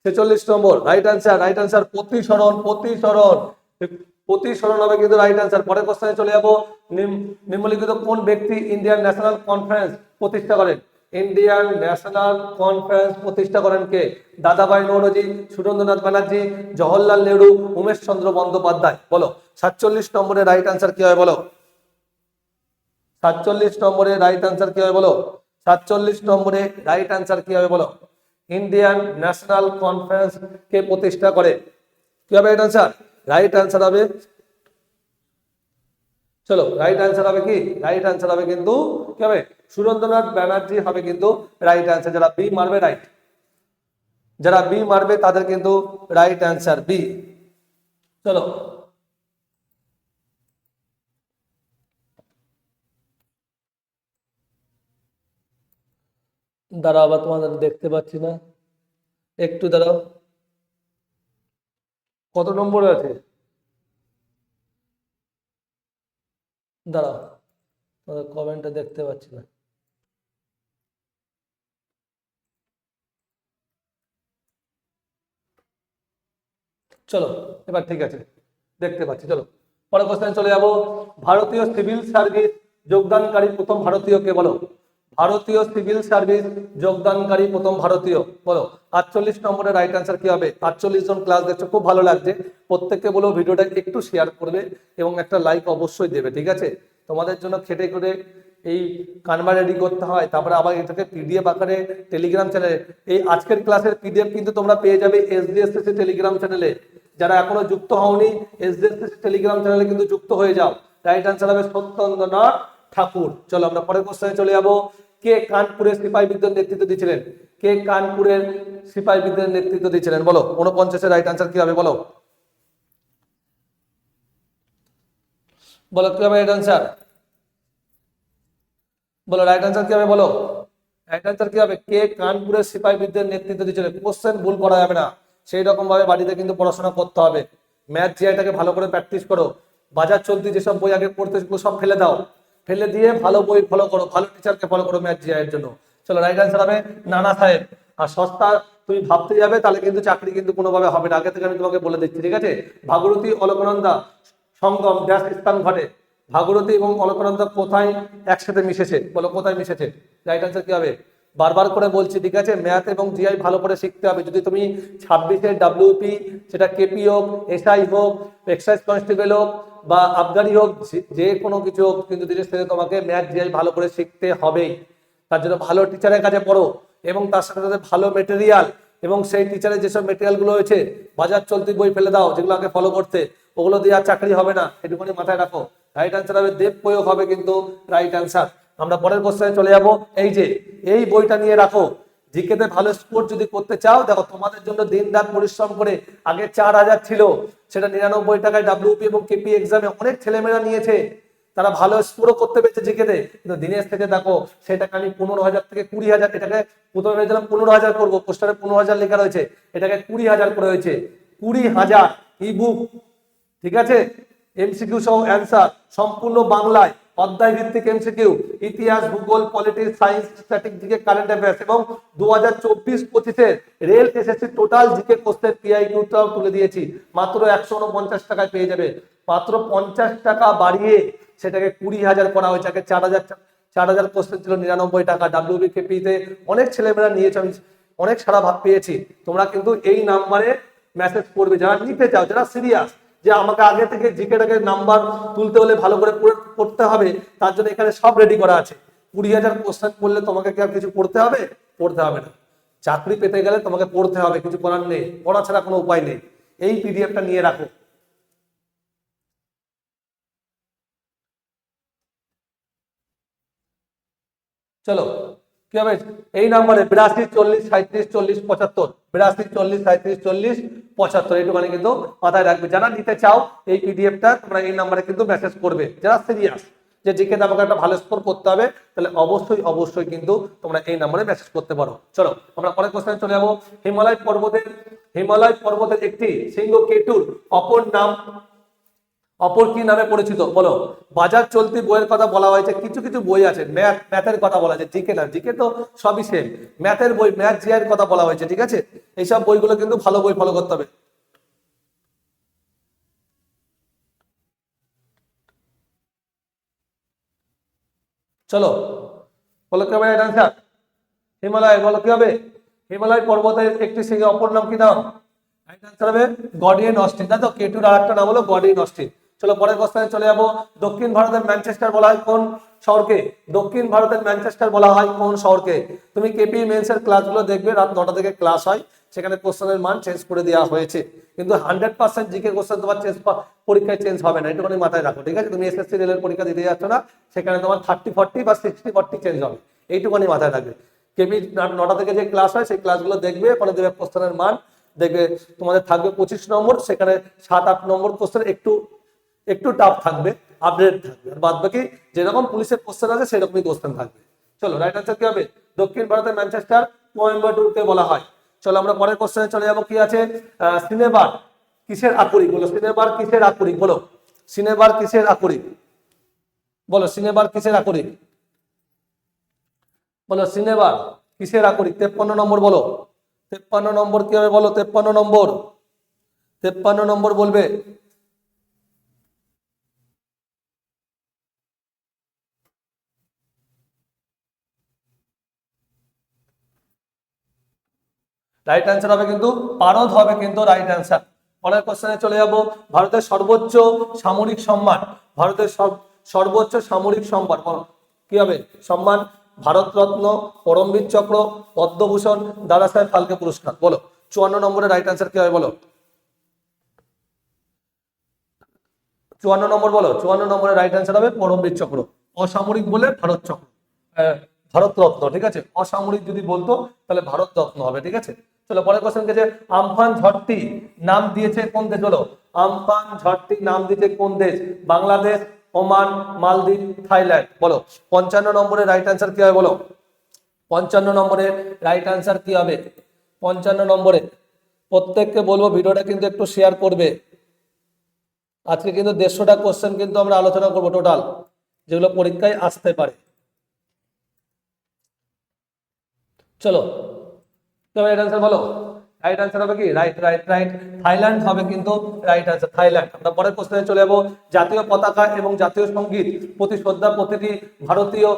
46 নম্বর রাইট অ্যান্সার প্রতিসরণ, প্রতিসরণ হবে কিন্তু রাইট অ্যান্সার। পরের কোশ্চেনে চলে যাবো। নিম্নলিখিত কোন ব্যক্তি ইন্ডিয়ান ন্যাশনাল কনফারেন্স প্রতিষ্ঠা করেন? ইন্ডিয়ান ন্যাশনাল কনফারেন্স প্রতিষ্ঠা করেন কে? দাদাভাই নৌরোজি, সুরেন্দ্রনাথ ব্যানার্জি, জওহরলাল নেহরু, উমেশ চন্দ্র বন্দ্যোপাধ্যায়। বলো 47 নম্বরের রাইট অ্যান্সার কি হবে বলো? 47 নম্বরের রাইট অ্যান্সার কি হবে বলো? 47 নম্বরে রাইট অ্যান্সার কি হবে বলো? ইন্ডিয়ান ন্যাশনাল কনফারেন্স কে প্রতিষ্ঠা করে? কি হবে রাইট অ্যান্সার? রাইট অ্যান্সার হবে, চলো রাইট অ্যান্সার হবে কি? রাইট অ্যান্সার হবে কিন্তু কি হবে? সুরেন্দ্রনাথ ব্যানার্জি হবে কিন্তু রাইট অ্যান্সার। যারা বি মারবে রাইট, যারা বি মারবে তাদের কিন্তু রাইট অ্যান্সার বি। চলো দাঁড়াও, আবার তোমাদের দেখতে পাচ্ছি না, একটু দাঁড়াও। কত নম্বর আছে? দাঁড়াও, তোমাদের কমেন্টটা দেখতে পাচ্ছি না। চলো এবার ঠিক আছে, দেখতে পাচ্ছি। চলো পরের কোশ্চেন চলে যাবো। ভারতীয় সিভিল সার্ভিস যোগদানকারী প্রথম ভারতীয় কে বলো? ভারতীয় সিভিল সার্ভিস যোগদানকারী প্রথম ভারতীয় বলো? 48 নম্বরের রাইট অ্যান্সার কি হবে? 48 জন ক্লাস দেখছো, খুব ভালো লাগছে। প্রত্যেককে বলো ভিডিওটা একটু শেয়ার করবে এবং একটা লাইক অবশ্যই দেবে, ঠিক আছে। তোমাদের জন্য খেটে করে এই কানভা রেডি করতে হয়, তারপরে আবার এটাকে পিডিএফ আকারে টেলিগ্রাম চ্যানেলে, এই আজকের ক্লাসের পিডিএফ কিন্তু তোমরা পেয়ে যাবে এসডিএসসি টেলিগ্রাম চ্যানেলে। যারা এখনো যুক্ত হওনি এসডিএসসি টেলিগ্রাম চ্যানেলে কিন্তু যুক্ত হয়ে যাও। রাইট আনসার হবে সত্যেন্দ্রনাথ ঠাকুর। চলো আমরা পরের কোশ্চেনে চলে যাবো। কে কানপুরের সিপাহী বিদ্রোহের নেতৃত্ব দিয়েছিলেন? কে কানপুরের সিপাহী বিদ্রোহের নেতৃত্ব দিয়েছিলেন বলো? 49 রাইট আনসার কি হবে বলো? বলো কি হবে রাইট আনসার? বলো রাইট আনসার কি হবে বলো? রাইট আনসার কি হবে? কে কানপুরের সিপাহী বিদ্রোহের নেতৃত্ব দিয়েছিলেন। কোশ্চেন ভুল করা যাবে না, সেই রকম ভাবে বাড়িতে কিন্তু পড়াশোনা করতে হবে। ম্যাথ জিআইটাকে ভালো করে প্র্যাকটিস করো। বাজার চলতি যেসব বই আগে পড়তে সব ফেলে দাও, ফেলে দিয়ে ভালো বই ফলো করো, ভালো টিচারকে ফলো করো ম্যাথ জিআই এর জন্য। চলো রাইট আনসার হবে নানা সাহেব। আর সস্তা তুমি ভাবতে যাবে তাহলে কিন্তু চাকরি কিন্তু কোনোভাবে হবে না, আগে থেকে আমি তোমাকে বলে দিচ্ছি, ঠিক আছে? ভাগীরথী অলকানন্দা সঙ্গম ড্যাশ স্থান ঘটে। ভাগীরথী এবং অলকানন্দা কোথায় একসাথে মিশেছে বলো? কোথায় মিশেছে? রাইট আনসার কি হবে? বারবার করে বলছি, ঠিক আছে? ম্যাথ এবং জিআই ভালো করে শিখতে হবে। যদি তুমি 26-এর ডাব্লিউপি, সেটা কেপি হোক, এসআই হোক, এক্সাইজ কনস্টেবল হোক বা আবগারি হোক, যে কোনো কিছু হোক, কিন্তু ধীরে ধীরে তোমাকে ম্যাথ জিআই ভালো করে শিখতে হবেই। তার জন্য ভালো টিচারের কাছে পড়ো এবং তার সাথে সাথে ভালো মেটেরিয়াল, এবং সেই টিচারের যেসব মেটেরিয়ালগুলো হয়েছে বাজার চলতি বই ফেলে দাও, যেগুলো আগে ফলো করতে, ওগুলো দিয়ে আর চাকরি হবে না, এটুকুনি মাথায় রাখো। রাইট আনসার হবে দেব প্রয়োগ হবে কিন্তু রাইট আনসার। আমরা পরের কোশ্চেনে চলে যাব। এই যে এই বইটা নিয়ে রাখো, জিকেতে ভালো স্কোর যদি করতে চাও, দেখো তোমাদের জন্য দিন রাত পরিশ্রম করে, আগে 4000 ছিল, সেটা 99 টাকায় ডাব্লিউপি এবং কেপি এক্সামে অনেক ছেলেমেয়েরা নিয়েছে, তারা ভালো স্কোরও করতে পেরেছে জিকেতে। কিন্তু দিনের থেকে দেখো সেটাকে আমি 15,000 থেকে 20,000, এটাকে প্রথমে ভেবেছিলাম 15,000 করবো, পোস্টারে 15,000 লেখা রয়েছে, এটাকে 20,000 করে হয়েছে। 20,000 ইবুক, ঠিক আছে? এমসিকিউ সহ অ্যান্সার সম্পূর্ণ বাংলায়, অধ্যায় ভিত্তিক এমসিকিউ, ইতিহাস, ভূগোল, politics, science, statistics, current affairs, এবং 2024-25-এর rail SSC total GK question পিআইকিউটাও তুলে দিয়েছি। মাত্র 149 টাকায় পেয়ে যাবে। মাত্র 50 টাকা বাড়িয়ে সেটাকে 20,000 করা হয়েছে। আগে 4,000 কোশ্চেন ছিল 99 টাকা। ডাব্লিউবিকেপিতে অনেক ছেলেমেয়েরা নিয়েছে, আমি অনেক সারা ভাব পেয়েছি। তোমরা কিন্তু এই নাম্বারে মেসেজ করবে যারা নিতে চাও, যারা সিরিয়াস, যে আমাকে আগে থেকে জিকেটাকে নাম্বার তুলতে হলে ভালো করে পড়তে হবে, তার জন্য এখানে সব রেডি করা আছে। 20,000 কোশ্চেন পড়লে তোমাকে কি আর কিছু পড়তে হবে? পড়তে হবে না। চাকরি পেতে গেলে তোমাকে পড়তে হবে, কিছু করার নেই, পড়া ছাড়া কোনো উপায় নেই। এই পিডিএফটা নিয়ে রাখো। চলো কি হবে? এই নাম্বারে 82, 40, 37, 40, 75, 82, 40, 37, 40, 75, এইটুখানি কিন্তু মাথায় রাখবে। যারা নিতে চাও এই পিডিএফটা তোমরা এই নাম্বারে কিন্তু মেসেজ করবে, যারা সিরিয়াস যে জিকে আমাকে একটা ভালো স্কোর করতে হবে, তাহলে অবশ্যই অবশ্যই কিন্তু তোমরা এই নাম্বারে মেসেজ করতে পারো। চলো আমরা পরের কোশ্চেনে চলে যাবো। হিমালয় পর্বতের একটি শৃঙ্গ কেটুর অপর কি নামে পরিচিত বলো? বাজার চলতি বইয়ের কথা বলা হয়েছে, কিছু কিছু বই আছে ম্যাথের কথা বলা হয়েছে, জিকে না, জিকে তো সবই সেম, ম্যাথের বই, ম্যাথ জিআই এর কথা বলা হয়েছে, ঠিক আছে? এইসব বইগুলো কিন্তু ভালো বই ফলো করতে হবে। চলো বলো কি হবে রাইট আনসার? হিমালয়, বলো কি হবে? হিমালয় পর্বতের একটি শৃঙ্গ অপর নাম কি নাম? রাইট আনসার হবে গডিয়ান অস্টিন। তাই তো, কেটুর আরেকটা নাম হলো গডিয়ান অস্টিন। চলো পরের কোশ্চেনে চলে যাবো। দক্ষিণ ভারতের ম্যানচেস্টার বলা হয় কোন শহরকে? দক্ষিণ ভারতের ম্যানচেস্টার বলা হয় কোন শহরকে? তুমি কেপি মেন্সের ক্লাসগুলো দেখবে, রাত 9টা থেকে ক্লাস হয়, সেখানে কোশ্চেনের মান চেঞ্জ করে দেওয়া হয়েছে, কিন্তু 100% জিকে কোশ্চেন তোমার পরীক্ষায় চেঞ্জ হবে না, এটুকুনি মাথায় রাখো, ঠিক আছে? তুমি এসএসসি রেলের পরীক্ষা দিতে যাচ্ছ না, সেখানে তোমার 30-40 বা 60-40 চেঞ্জ হবে, এইটুকুনি মাথায় রাখবে। কেপি 9টা থেকে যে ক্লাস হয় সেই ক্লাসগুলো দেখবে, পরে দেবে কোশ্চেনের মান দেখবে, তোমাদের থাকবে 25 নম্বর, সেখানে 7-8 নম্বর কোশ্চেন একটু টাফ থাকবে, আপডেট থাকবে, আর বাদ বাকি যেরকম পুলিশের কোশ্চেন আছে সেরকমই কোশ্চেন থাকবে। চলো রাইট আনসার কি হবে? দক্ষিণ ভারতের ম্যানচেস্টার কোয়েম্বাটুরকে বলা হয়। চলো আমরা পরের কোশ্চেনে চলে যাবো। কি আছে? সিনেবার কিসের আকরিক বলো? সিনেবার কিসের আকরিক বলো? সিনেবার কিসের আকরিক বলো? সিনেবার কিসের আকরিক বলো? সিনেবার কিসের আকরিক? 53 নম্বর বলো। 53 নম্বর কি হবে বলো? 53 নম্বর, 53 নম্বর বলবে। রাইট অ্যান্সার হবে কিন্তু পারদ হবে কিন্তু রাইট অ্যান্সার। পরের কোশ্চেনে চলে যাব। ভারতের সর্বোচ্চ সামরিক সম্মান, ভারতের সর্বোচ্চ সামরিক সম্মান কি হবে সম্মান? ভারতরত্ন, পরমবীর চক্র, পদ্মভূষণ, দাদা সাহেব ফালকে পুরস্কার। বলো 54 নম্বরের রাইট অ্যান্সার কি হবে বলো? 54 নম্বর বলো, 54 নম্বরের রাইট অ্যান্সার হবে পরমবীর চক্র। অসামরিক বলে ভারত চক্র, ভারত রত্ন, ঠিক আছে। অসামরিক যদি বলতো তাহলে ভারত রত্ন হবে, ঠিক আছে। চলো পরের কোশ্চেন কে, যে আমফান ঝড়টি নাম দিয়েছে কোন দেশ? বলো আমফান ঝড়টি নাম দিয়েছে কোন দেশ? বাংলাদেশ, ওমান, মালদ্বীপ, থাইল্যান্ড। বলো 55 নম্বরের রাইট অ্যান্সার কি হবে বলো? 55 নম্বরের রাইট অ্যান্সার কি হবে? 55 নম্বরে প্রত্যেককে বলবো ভিডিওটা কিন্তু একটু শেয়ার করবে। আজকে কিন্তু 150টা কোশ্চেন কিন্তু আমরা আলোচনা করবো টোটাল, যেগুলো পরীক্ষায় আসতে পারে। চলো তবে রাইট আনসার বলো। রাইট আনসার হবে কি? রাইট রাইট রাইট, থাইল্যান্ড হবে কিন্তু রাইট আনসার, থাইল্যান্ড। আমরা পরের কোশ্চেনে চলে যাবো। জাতীয় পতাকা এবং জাতীয় সঙ্গীত প্রতি শ্রদ্ধা প্রতিটি ভারতীয়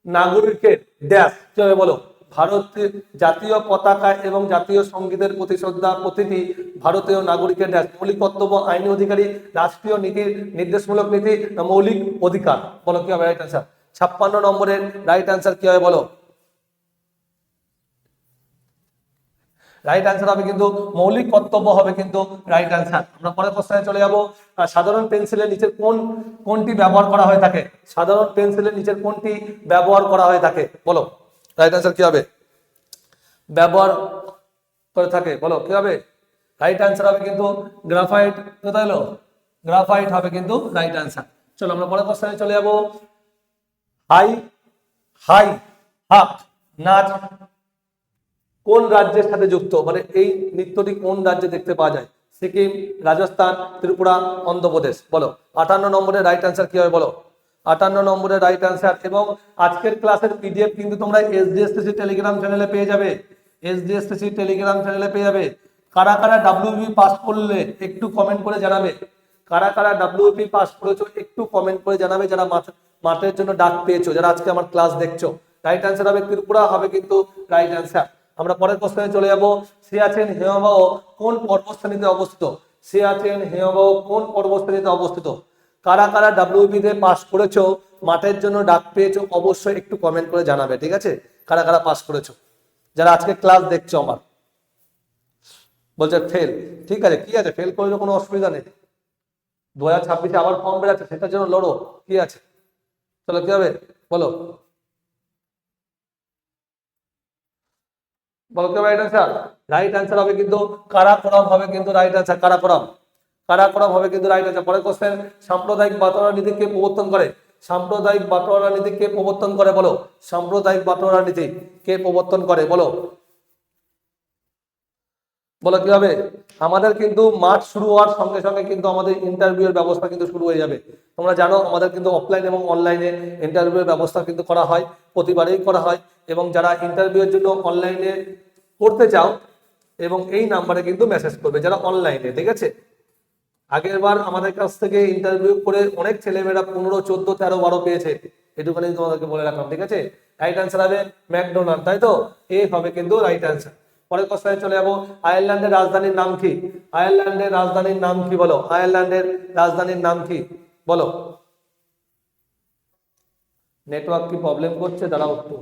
নাগরিকের ড্যাশ কি হবে বলো? ভারতীয় জাতীয় পতাকা এবং জাতীয় সঙ্গীতের প্রতি শ্রদ্ধা প্রতিটি ভারতীয় নাগরিকের ড্যাশ মৌলিক কর্তব্য, আইনি অধিকারী, রাষ্ট্রীয় নীতি, নির্দেশমূলক নীতি, না মৌলিক অধিকার? বলো কি হবে রাইট আনসার? 56 নম্বরের রাইট আনসার কি হবে বলো? রাইট অ্যান্সার হবে কিন্তু মৌলিক কর্তব্য হবে কিন্তু রাইট অ্যান্সার। আমরা পরের প্রশ্নে চলে যাব। সাধারণ পেন্সিলের নিচের কোনটি ব্যবহার করা হয়ে থাকে? সাধারণ পেন্সিলের নিচের কোনটি ব্যবহার করা হয়ে থাকে বলো? রাইট অ্যান্সার কি হবে? ব্যবহার করে থাকে, বলো কি হবে? রাইট অ্যান্সার হবে কিন্তু গ্রাফাইট। কোথায় হলো? গ্রাফাইট হবে কিন্তু রাইট অ্যান্সার। চলো আমরা পরের প্রশ্নে চলে যাব। হাই হাই হাক নাচ কোন রাজ্যের সাথে যুক্ত? মানে এই নৃত্যটি কোন রাজ্যে দেখতে পাওয়া যায়? সিকিম, রাজস্থান, ত্রিপুরা, অন্ধ্রপ্রদেশ। বলো 58 নম্বরের রাইট অ্যান্সার কি হবে বলো? 58 নম্বরের রাইট অ্যান্সার। এবং আজকের ক্লাসের পিডিএফ কিন্তু তোমরা এসডিএসসি টেলিগ্রাম চ্যানেলে পেয়ে যাবে, এসডিএসসি টেলিগ্রাম চ্যানেলে পেয়ে যাবে। কারা কারা ডাব্লিউবি পাস করলে একটু কমেন্ট করে জানাবে। কারা কারা ডাব্লিউবি পাস করেছো একটু কমেন্ট করে জানাবে, যারা মাঠের জন্য ডাক পেয়েছো, যারা আজকে আমার ক্লাস দেখছো। রাইট অ্যান্সার হবে ত্রিপুরা হবে কিন্তু রাইট অ্যান্সার। আমরা পরের কোশ্চেনে চলে যাব। সিয়াচেন হিমবাহ কোন পর্বতশ্রেণীতে অবস্থিত? সিয়াচেন হিমবাহ কোন পর্বতশ্রেণীতে অবস্থিত? কারা কারা ডাব্লিউবি তে পাস করেছো, মাঠের জন্য ডাক পেয়েছো, অবশ্যই একটু কমেন্ট করে জানাবে, ঠিক আছে। কারা কারা পাস করেছো, যারা আজকে ক্লাস দেখছো আমার। বলছে ফেল, ঠিক আছে, কি আছে, ফেল করলে কোনো অসুবিধা নেই। 2026-এ আবার ফর্ম বেরোচ্ছে, সেটার জন্য লড়ো, কি আছে। চলো কি হবে বলো? বলো কি রাইট অ্যান্সার? রাইট অ্যান্সার হবে কিন্তু কারাকোরাম হবে কিন্তু রাইট অ্যান্সার, কারাকোরাম। কারাকোরাম হবে কিন্তু রাইট অ্যান্সার। পরের কোশ্চেন, সাম্প্রদায়িক বাটোয়ারা নীতি কে প্রবর্তন করে? সাম্প্রদায়িক বাটোয়ারা নীতি কে প্রবর্তন করে বলো? সাম্প্রদায়িক বাটোয়ারা নীতি কে প্রবর্তন করে বলো? বলো কি হবে? আমাদের কিন্তু মাঠ শুরু হওয়ার সঙ্গে সঙ্গে কিন্তু আমাদের ইন্টারভিউ এর ব্যবস্থা কিন্তু শুরু হয়ে যাবে। তোমরা জানো আমাদের কিন্তু অফলাইন এবং অনলাইনে ইন্টারভিউ এর ব্যবস্থা কিন্তু করা হয়, প্রতিবারেই করা হয়। এবং যারা ইন্টারভিউ এর জন্য অনলাইনে করতে চাও, এবং এই নাম্বারে কিন্তু মেসেজ করবে যারা অনলাইনে, ঠিক আছে। আগের বার আমাদের কাছ থেকে ইন্টারভিউ করে অনেক ছেলেমেয়েরা 15, 14, 13, 12 পেয়েছে। এটুখানি তোমাদেরকে বলে রাখলাম, ঠিক আছে। রাইট অ্যান্সার হবে ম্যাকডোনাল্ড, তাই তো? এ হবে কিন্তু রাইট অ্যান্সার। পরের কোশ্চেনে চলে যাবো। আয়ারল্যান্ডের রাজধানীর নাম কি? আয়ারল্যান্ডের রাজধানীর নাম কি বলো? আয়ারল্যান্ডের রাজধানীর নাম কি বলো? নেটওয়ার্ক কি প্রবলেম করছে? দাঁড়াও একটু।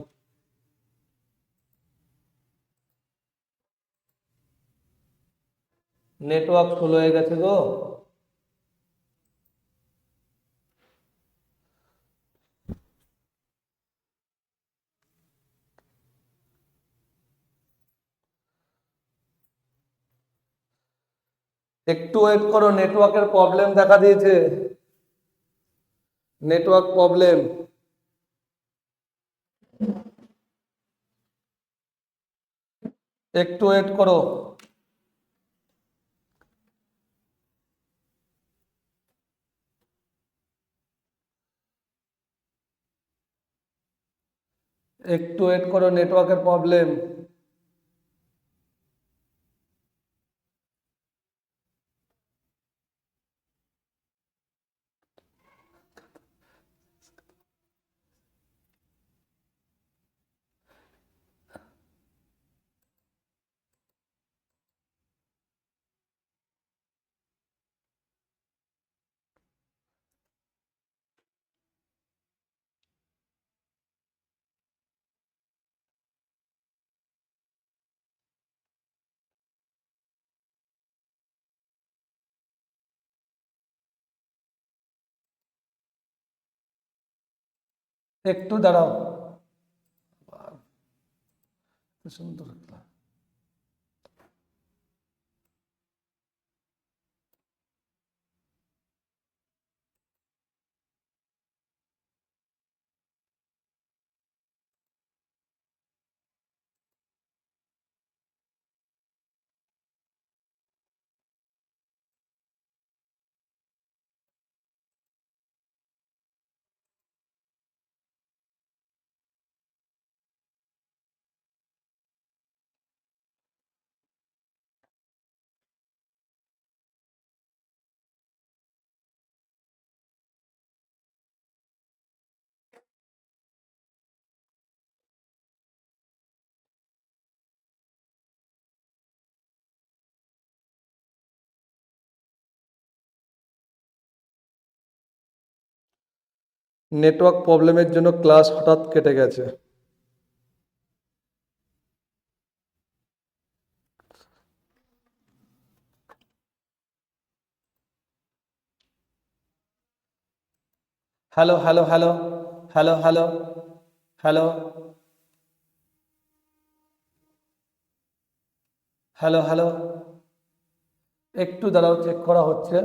নেটওয়ার্ক স্লো হয়ে গেছে গো। একটু ওয়েট করো, নেটওয়ার্কের প্রবলেম দেখা দিয়েছে, নেটওয়ার্ক প্রবলেম। একটু ওয়েট করো। একটু ওয়েট করো, নেটওয়ার্কের প্রবলেম। একটু দাঁড়াও, সুন্দর। নেটওয়ার্ক প্রবলেমের জন্য ক্লাস হঠাৎ কেটে গেছে। Hello hello hello hello hello hello hello hello, একটু দাঁড়াও, চেক করা হচ্ছে।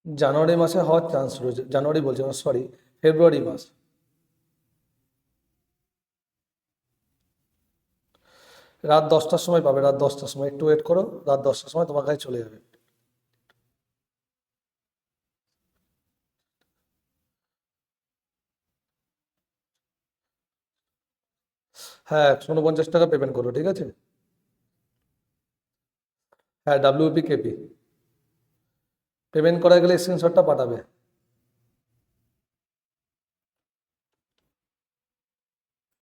জানুয়ারি মাসে হওয়ার চান্স রয়েছে, জানুয়ারি বলছি, সরি, ফেব্রুয়ারি মাস। রাত 10টার সময় পাবে, রাত 10টার সময়, একটু ওয়েট করো, রাত 10টার সময় তোমার কাছে চলে যাবে। হ্যাঁ, 150 টাকা পেমেন্ট করো, ঠিক আছে? হ্যাঁ, WP KP পেমেন্ট করা গেলে স্ক্রিনশটটা পাঠাবে।